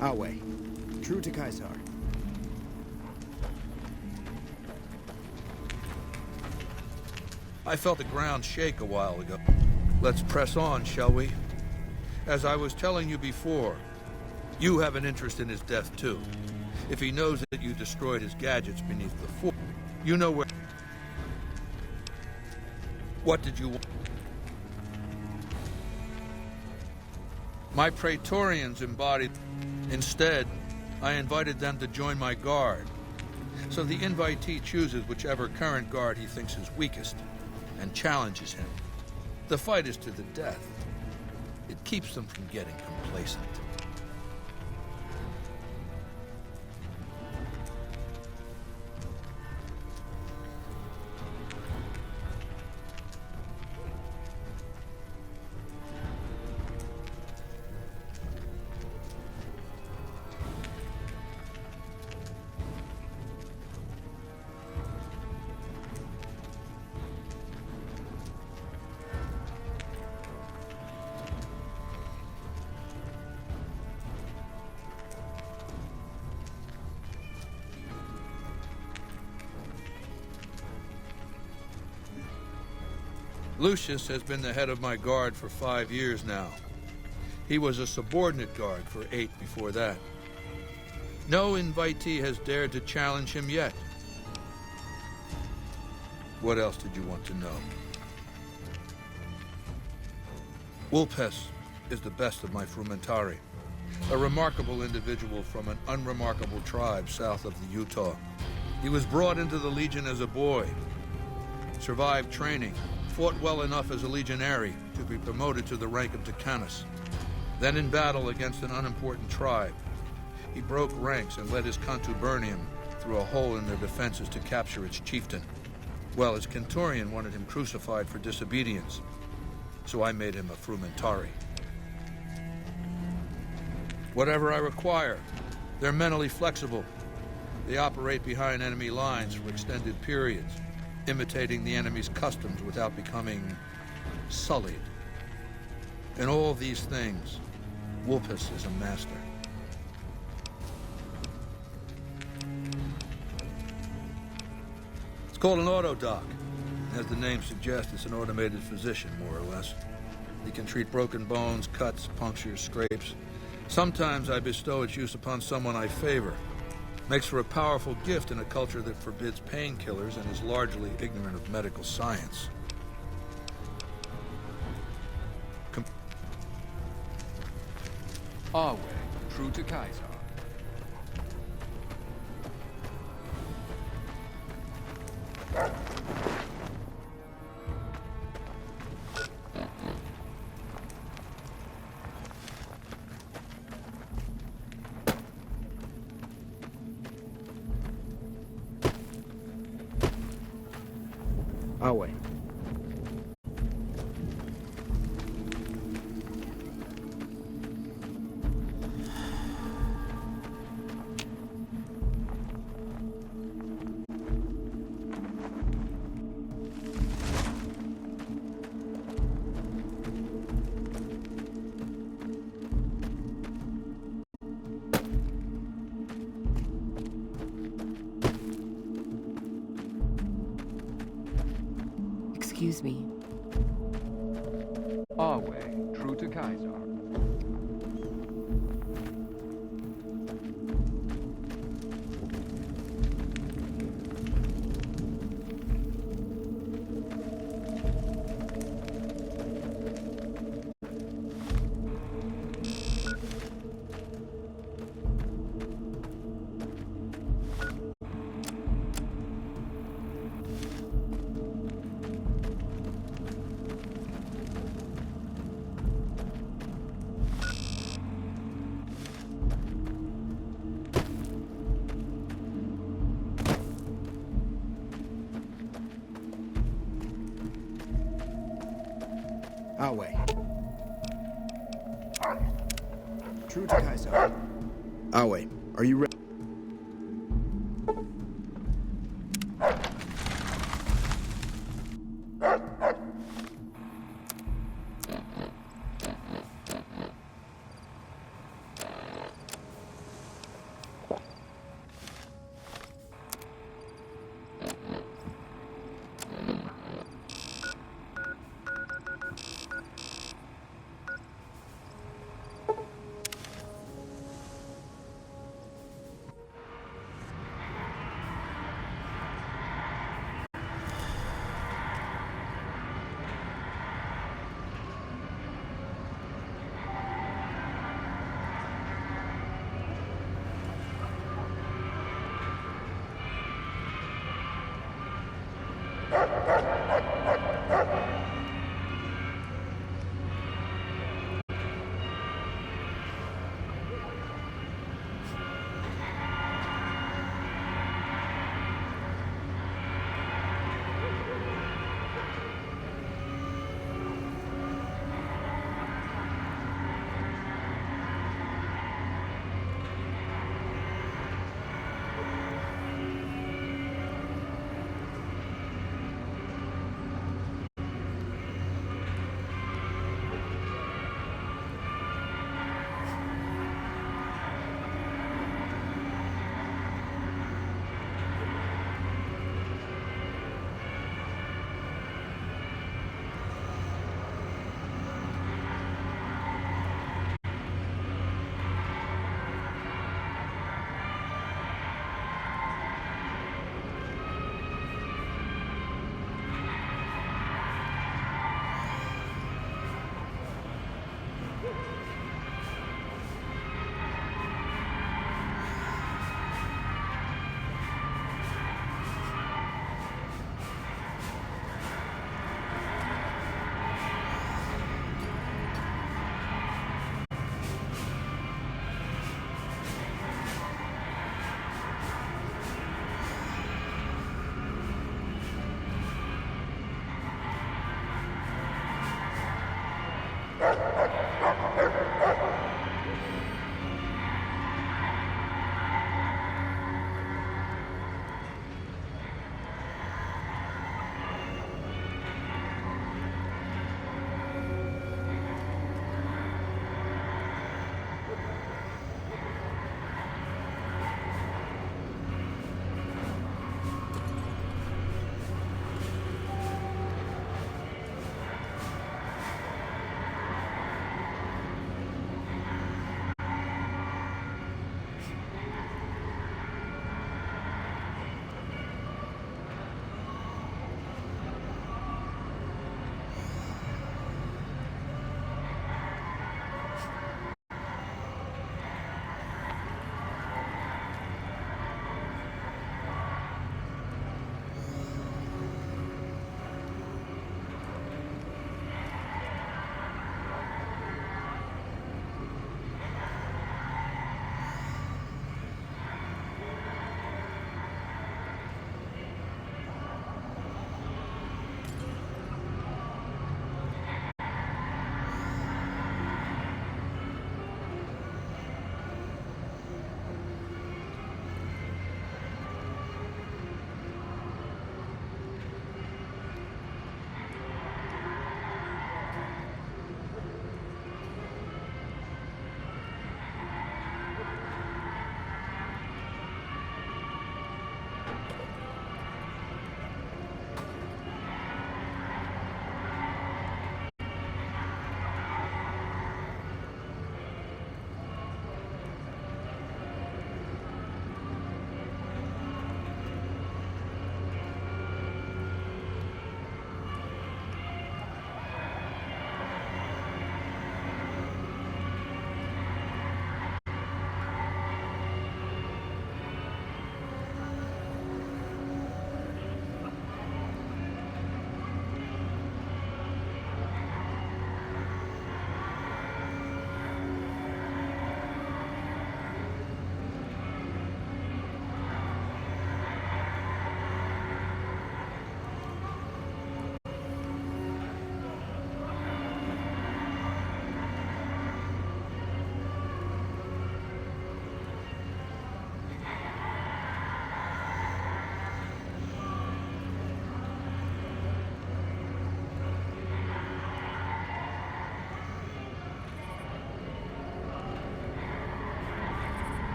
U: Awe. True to Kaisar.
F: I felt the ground shake a while ago. Let's press on, shall we? As I was telling you before, you have an interest in his death too. If he knows that you destroyed his gadgets beneath the floor, you know where... What did you want? My Praetorians embodied... Instead, I invited them to join my guard. So the invitee chooses whichever current guard he thinks is weakest, and challenges him. The fight is to the death. It keeps them from getting complacent. Lucius has been the head of my guard for 5 years now. He was a subordinate guard for 8 before that. No invitee has dared to challenge him yet. What else did you want to know? Vulpes is the best of my frumentari, a remarkable individual from an unremarkable tribe south of the Utah. He was brought into the Legion as a boy, survived training, fought well enough as a legionary to be promoted to the rank of Decanus. Then in battle against an unimportant tribe, he broke ranks and led his contubernium through a hole in their defenses to capture its chieftain. Well, his Centurion wanted him crucified for disobedience, so I made him a frumentari. Whatever I require, they're mentally flexible. They operate behind enemy lines for extended periods, imitating the enemy's customs without becoming sullied. In all these things, Vulpes is a master. It's called an autodoc. As the name suggests, it's an automated physician, more or less. He can treat broken bones, cuts, punctures, scrapes. Sometimes I bestow its use upon someone I favor. Makes for a powerful gift in a culture that forbids painkillers and is largely ignorant of medical science.
V: Our way, true to Kaisar.
U: Awe.
T: Excuse me.
V: Our way, true to Kaiser.
U: Our way. True to Kaiser. Our way. Are you ready?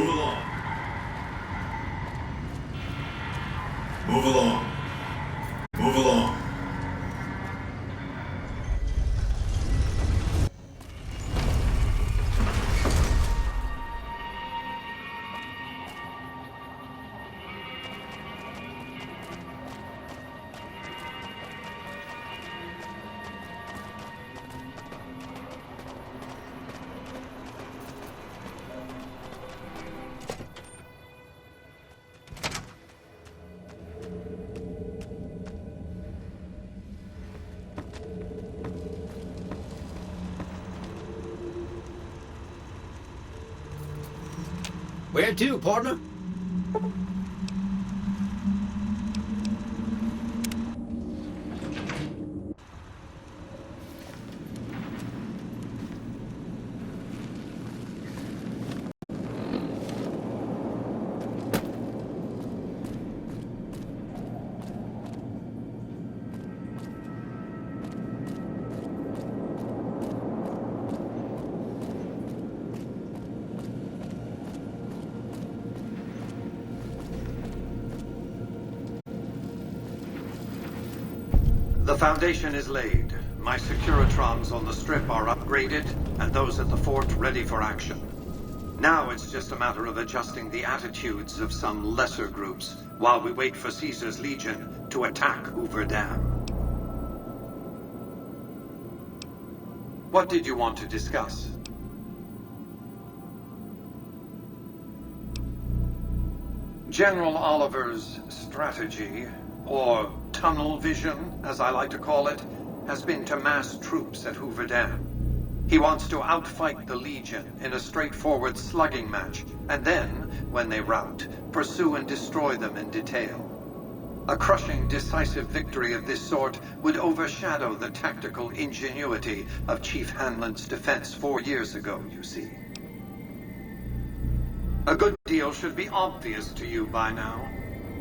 A: Move along. Move along. Move along.
P: Where to, partner?
S: The foundation is laid. My Securitrons on the strip are upgraded, and those at the fort ready for action. Now it's just a matter of adjusting the attitudes of some lesser groups while we wait for Caesar's Legion to attack Hoover Dam. What did you want to discuss? General Oliver's strategy, or tunnel vision, as I like to call it, has been to mass troops at Hoover Dam. He wants to outfight the Legion in a straightforward slugging match, and then, when they rout, pursue and destroy them in detail. A crushing, decisive victory of this sort would overshadow the tactical ingenuity of Chief Hanlon's defense 4 years ago, you see. A good deal should be obvious to you by now.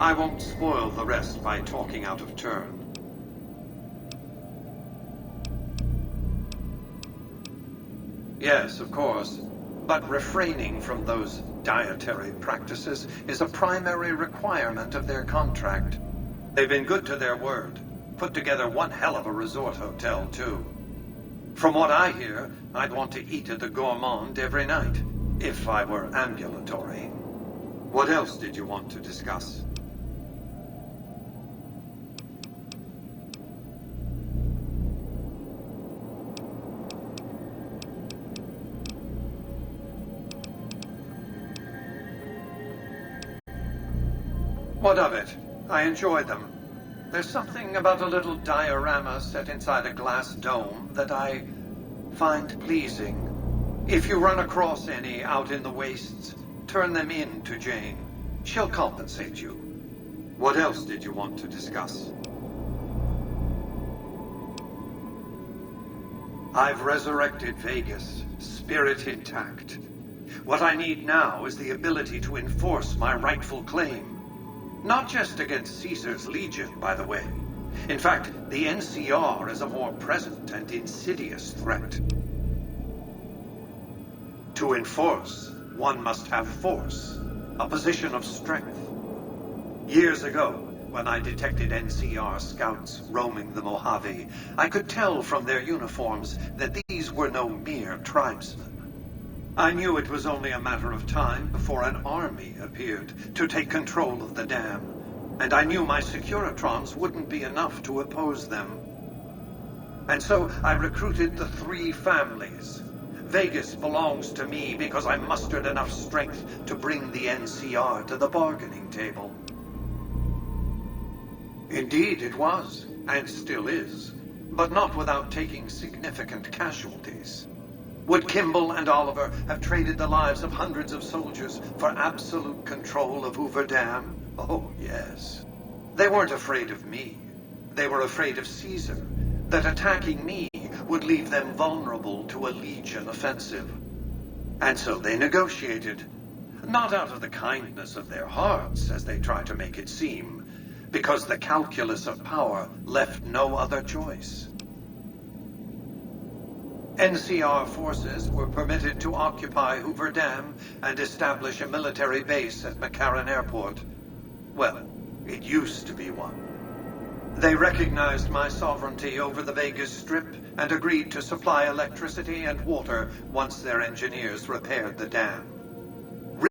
S: I won't spoil the rest by talking out of turn. Yes, of course. But refraining from those dietary practices is a primary requirement of their contract. They've been good to their word. Put together one hell of a resort hotel, too. From what I hear, I'd want to eat at the Gourmand every night, if I were ambulatory. What else did you want to discuss? What of it? I enjoy them. There's something about a little diorama set inside a glass dome that I find pleasing. If you run across any out in the wastes, turn them in to Jane. She'll compensate you. What else did you want to discuss? I've resurrected Vegas, spirit intact. What I need now is the ability to enforce my rightful claim. Not just against Caesar's Legion, by the way. In fact, the NCR is a more present and insidious threat. To enforce, one must have force, a position of strength. Years ago, when I detected NCR scouts roaming the Mojave, I could tell from their uniforms that these were no mere tribesmen. I knew it was only a matter of time before an army appeared to take control of the dam, and I knew my Securitrons wouldn't be enough to oppose them. And so I recruited the 3 families. Vegas belongs to me because I mustered enough strength to bring the NCR to the bargaining table. Indeed it was, and still is, but not without taking significant casualties. Would Kimball and Oliver have traded the lives of hundreds of soldiers for absolute control of Hoover Dam? Oh, yes. They weren't afraid of me. They were afraid of Caesar, that attacking me would leave them vulnerable to a Legion offensive. And so they negotiated, not out of the kindness of their hearts, as they try to make it seem, because the calculus of power left no other choice. NCR forces were permitted to occupy Hoover Dam and establish a military base at McCarran Airport. Well, it used to be one. They recognized my sovereignty over the Vegas Strip and agreed to supply electricity and water once their engineers repaired the dam.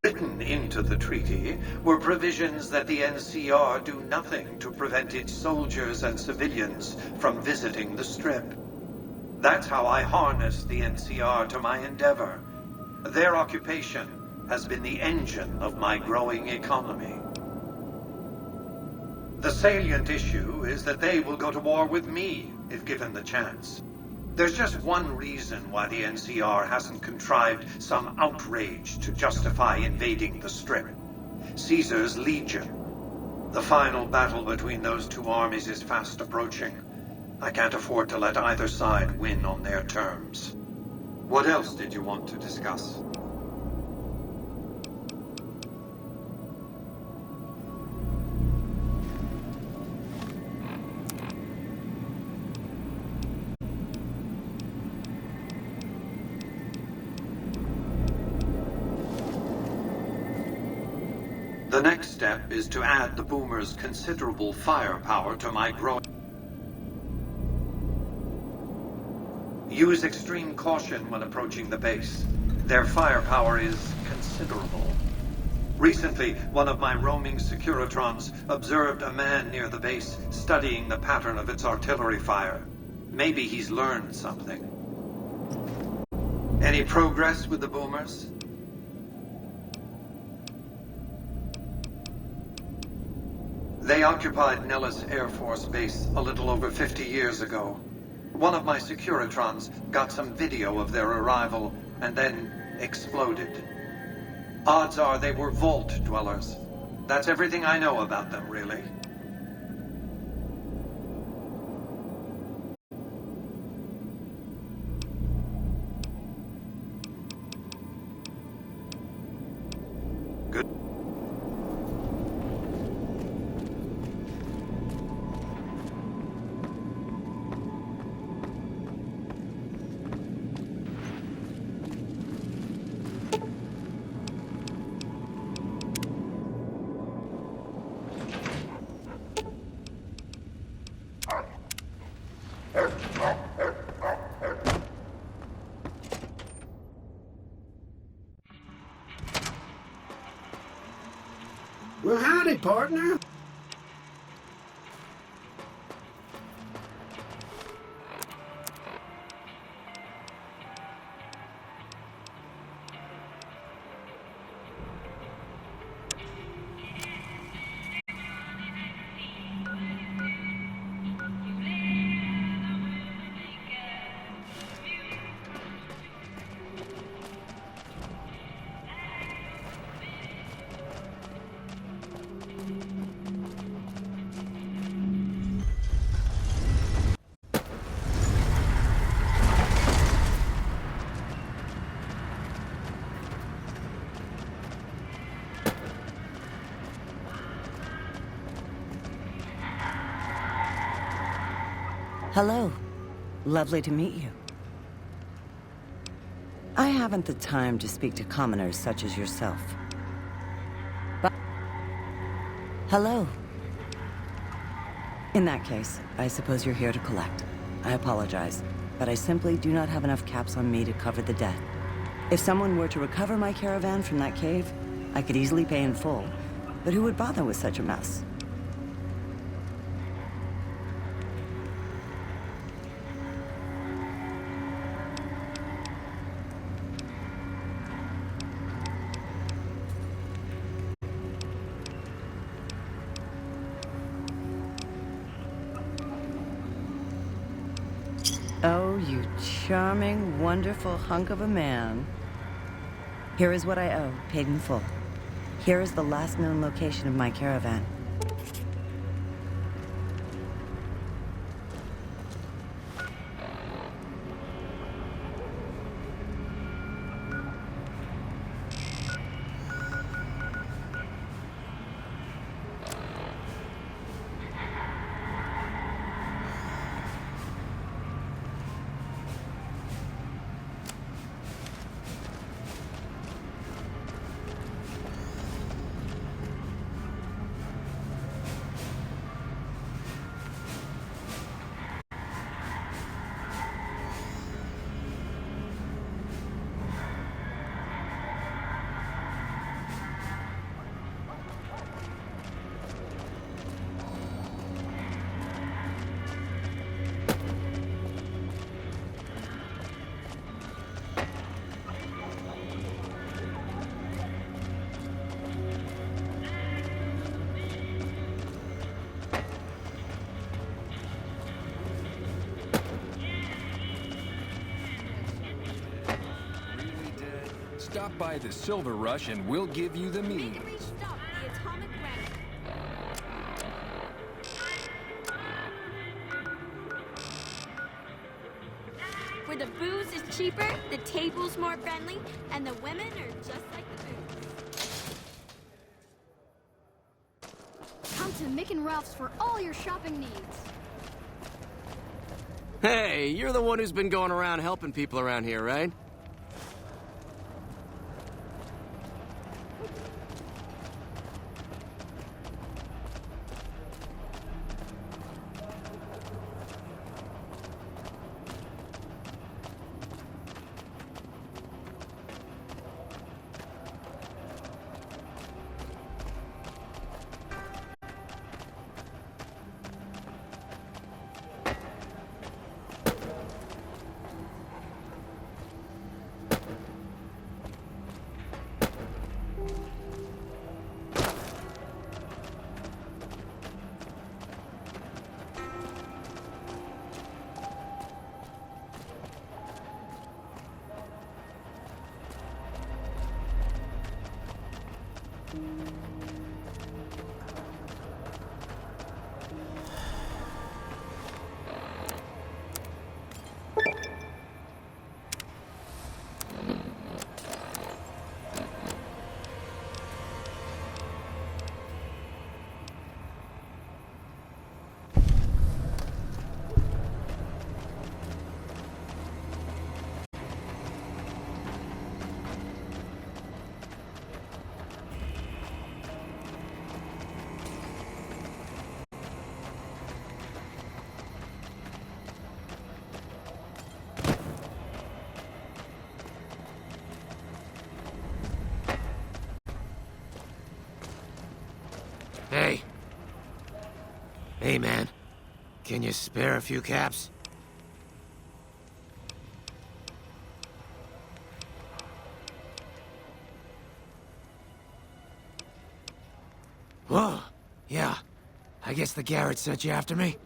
S: Written into the treaty were provisions that the NCR do nothing to prevent its soldiers and civilians from visiting the Strip. That's how I harnessed the NCR to my endeavor. Their occupation has been the engine of my growing economy. The salient issue is that they will go to war with me if given the chance. There's just one reason why the NCR hasn't contrived some outrage to justify invading the Strip. Caesar's Legion. The final battle between those two armies is fast approaching. I can't afford to let either side win on their terms. What else did you want to discuss? The next step is to add the boomers' considerable firepower to my growing... Use extreme caution when approaching the base. Their firepower is considerable. Recently, one of my roaming Securitrons observed a man near the base studying the pattern of its artillery fire. Maybe he's learned something. Any progress with the boomers? They occupied Nellis Air Force Base a little over 50 years ago. One of my Securitrons got some video of their arrival and then exploded. Odds are they were vault dwellers. That's everything I know about them, really.
P: Well, howdy, partner.
C: Hello. Lovely to meet you. I haven't the time to speak to commoners such as yourself. But... Hello. In that case, I suppose you're here to collect. I apologize, but I simply do not have enough caps on me to cover the debt. If someone were to recover my caravan from that cave, I could easily pay in full, but who would bother with such a mess? Oh, you charming, wonderful hunk of a man. Here is what I owe, paid in full. Here is the last known location of my caravan.
V: stop by the Silver Rush and we'll give you the means.
B: Stop the atomic racket. Where the booze is cheaper, the table's more friendly, and the women are just like the booze.
G: Come to Mick and Ralph's for all your shopping needs.
E: Hey, you're the one who's been going around helping people around here, right?
N: Hey. Hey, man. Can you spare a few caps? Whoa. Yeah. I guess the Garrett sent you after me?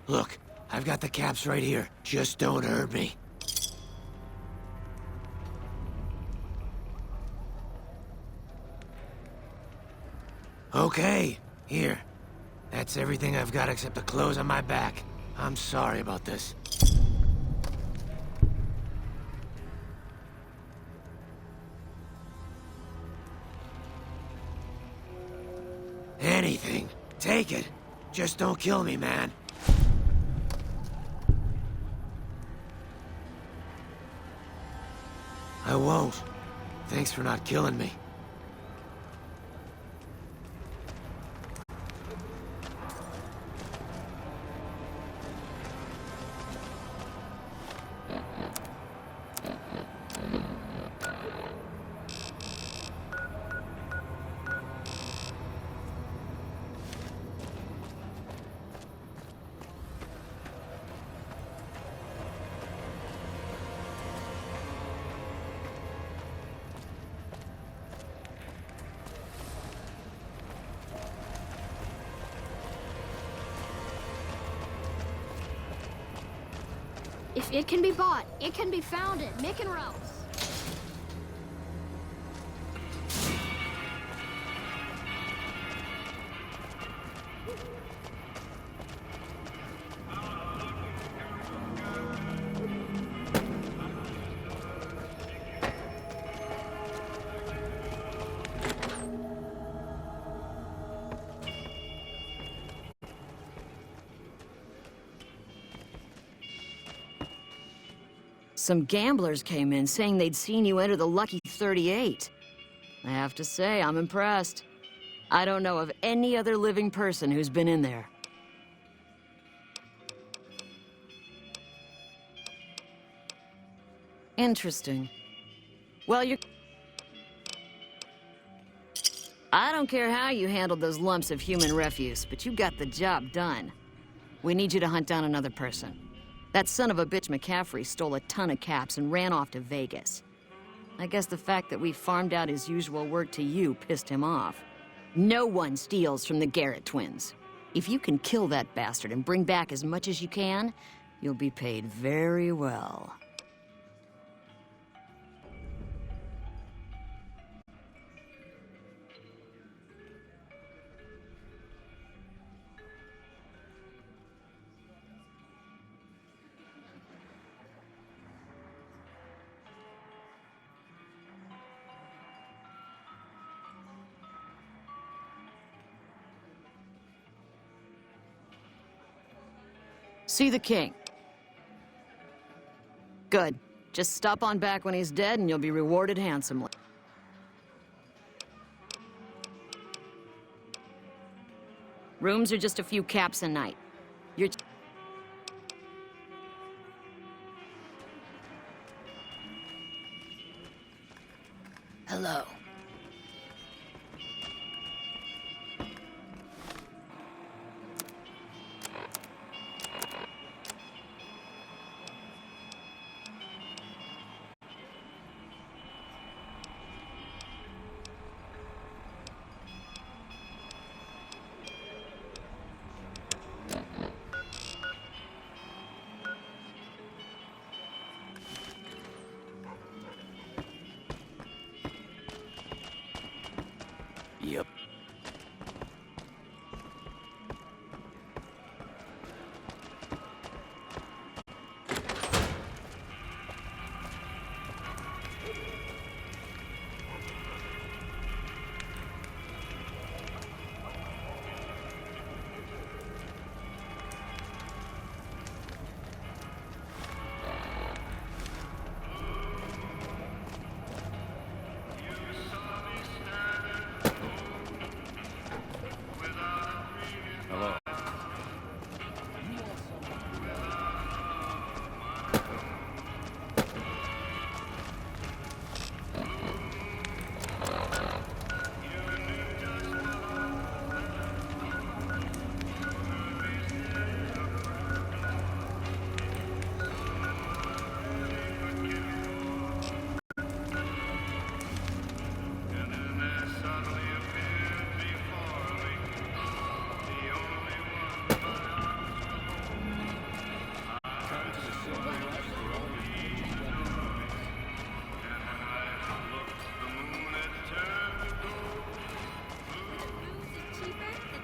N: Look, I've got the caps right here. Just don't hurt me. Okay. Here. That's everything I've got except the clothes on my back. I'm sorry about this. Anything. Take it. Just don't kill me, man. I won't. Thanks for not killing me.
G: If it can be bought, it can be found at Mick and Ralph's.
H: Some gamblers came in saying they'd seen you enter the Lucky 38. I have to say, I'm impressed. I don't know of any other living person who's been in there. Interesting. Well, I don't care how you handled those lumps of human refuse, but you got the job done. We need you to hunt down another person. That son of a bitch McCaffrey stole a ton of caps and ran off to Vegas. I guess the fact that we farmed out his usual work to you pissed him off. No one steals from the Garrett twins. If you can kill that bastard and bring back as much as you can, you'll be paid very well. See the king. Good. Just stop on back when he's dead and you'll be rewarded handsomely. Rooms are just a few caps a night. You're...
O: Hello.
W: Yep.
V: Hello.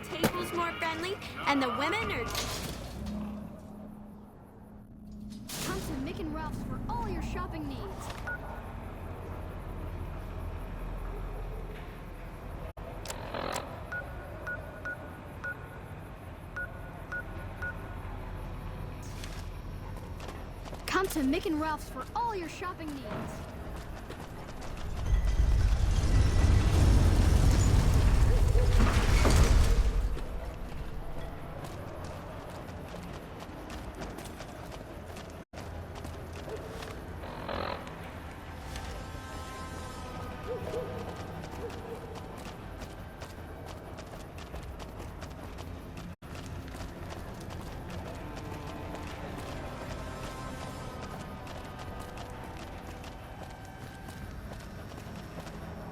B: The table's more friendly, and the women are...
G: Come to Mick and Ralph's for all your shopping needs. Come to Mick and Ralph's for all your shopping needs.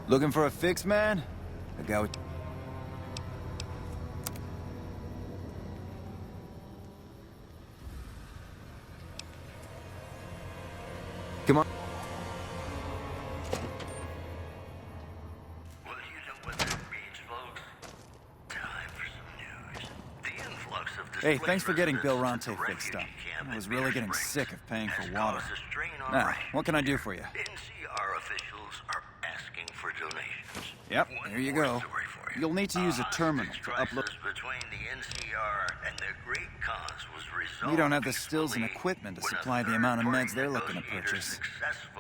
I: Looking for a fix, man? I got what... Come on. Hey, thanks for getting Bill Ronte fixed up. I was really getting sick of paying for water. Now, what can I do for you?
K: NCR officials are asking for donations.
I: Yep, here you go. You'll need to use a terminal to upload...
K: Between the NCR and their great cause was resolved.
I: We don't have the stills and equipment to supply the amount of meds they're looking to purchase.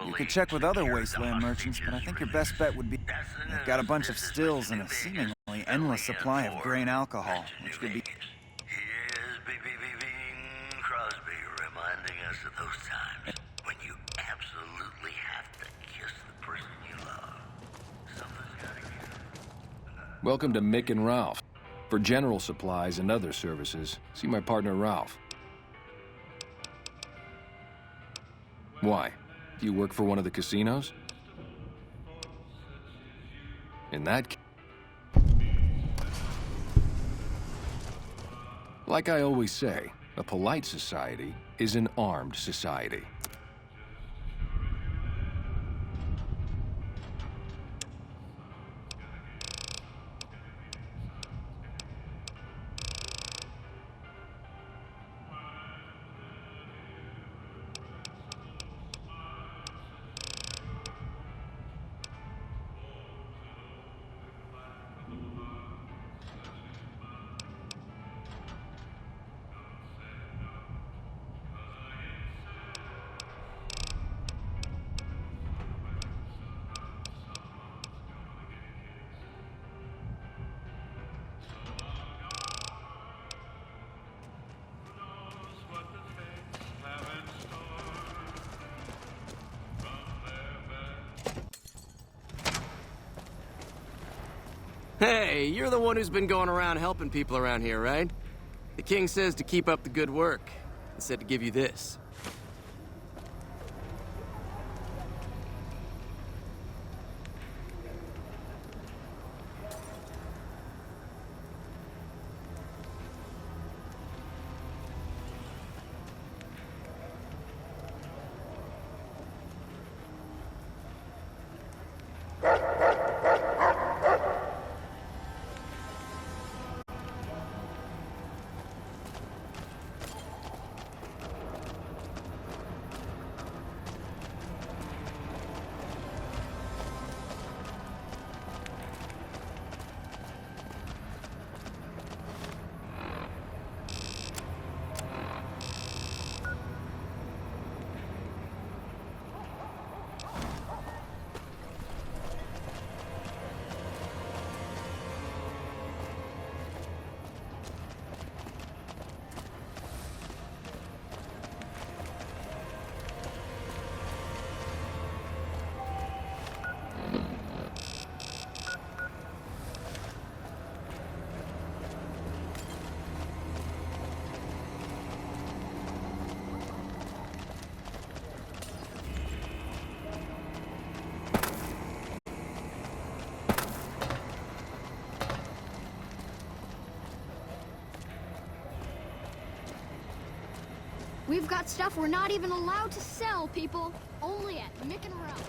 I: You could check with other Wasteland merchants, but I think your best bet would be... They've got a bunch of stills and a seemingly endless supply of grain alcohol, which could be...
K: Here's Bing Crosby reminding us of those times when you absolutely have to kiss the person you love. Something's gotta give.
V: Welcome to Mick and Ralph. For general supplies and other services, see my partner Ralph. Why? Do you work for one of the casinos? In that case... Like I always say, a polite society is an armed society.
E: Hey, you're the one who's been going around helping people around here, right? The king says to keep up the good work. He said to give you this.
G: We've got stuff we're not even allowed to sell, people. Only at Mick and Ralph's.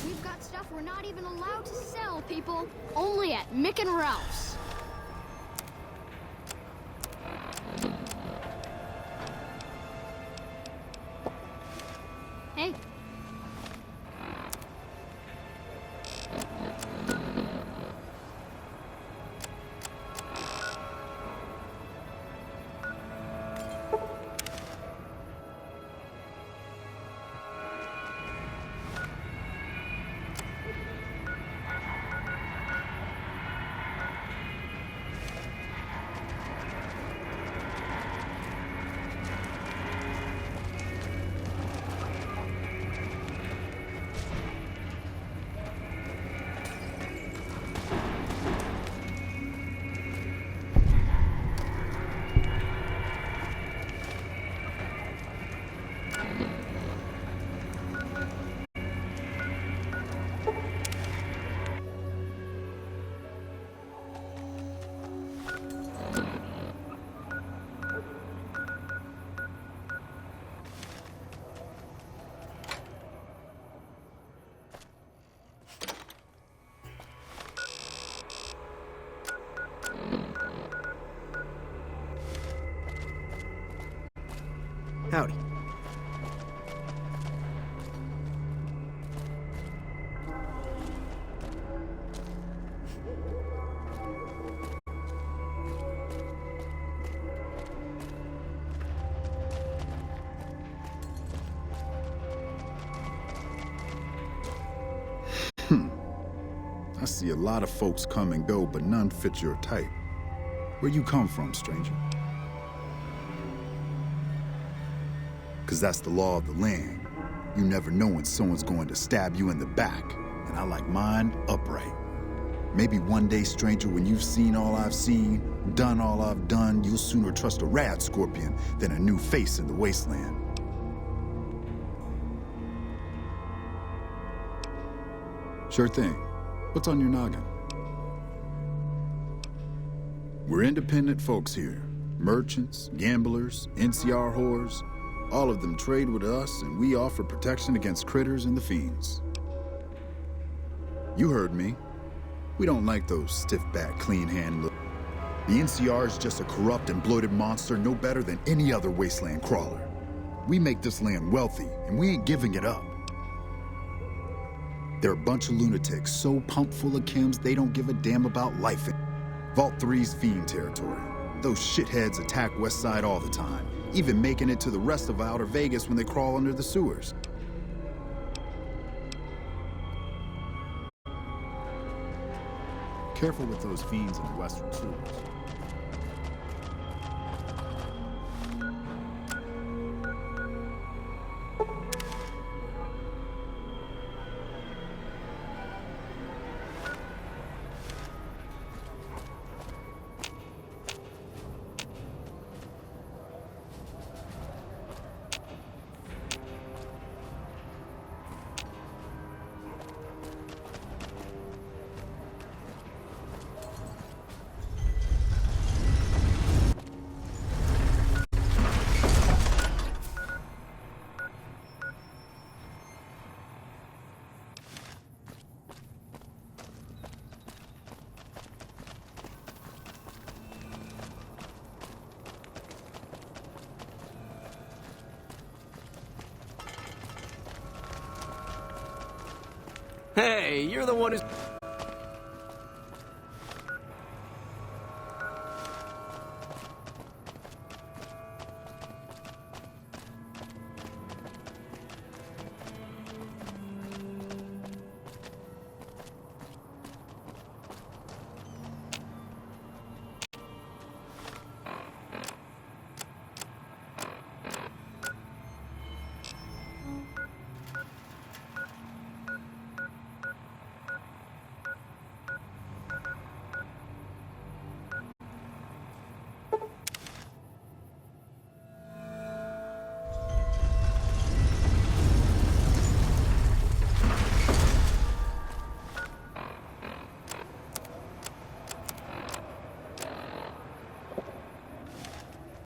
G: We've got stuff we're not even allowed to sell, people. Only at Mick and Ralph's. Hey.
U: Howdy.
J: I see a lot of folks come and go, but none fit your type. Where you come from, stranger? 'Cause that's the law of the land. You never know when someone's going to stab you in the back, and I like mine upright. Maybe one day, stranger, when you've seen all I've seen, done all I've done, you'll sooner trust a rad scorpion than a new face in the wasteland. Sure thing. What's on your noggin? We're independent folks here. Merchants, gamblers, NCR whores. All of them trade with us, and we offer protection against critters and the fiends. You heard me. We don't like those stiff-backed, clean-hand look. The NCR is just a corrupt and bloated monster no better than any other wasteland crawler. We make this land wealthy, and we ain't giving it up. They're a bunch of lunatics so pumped full of chems they don't give a damn about life. Vault 3's fiend territory. Those shitheads attack Westside all the time, even making it to the rest of Outer Vegas when they crawl under the sewers. Careful with those fiends in the western sewers.
E: Hey, you're the one who's...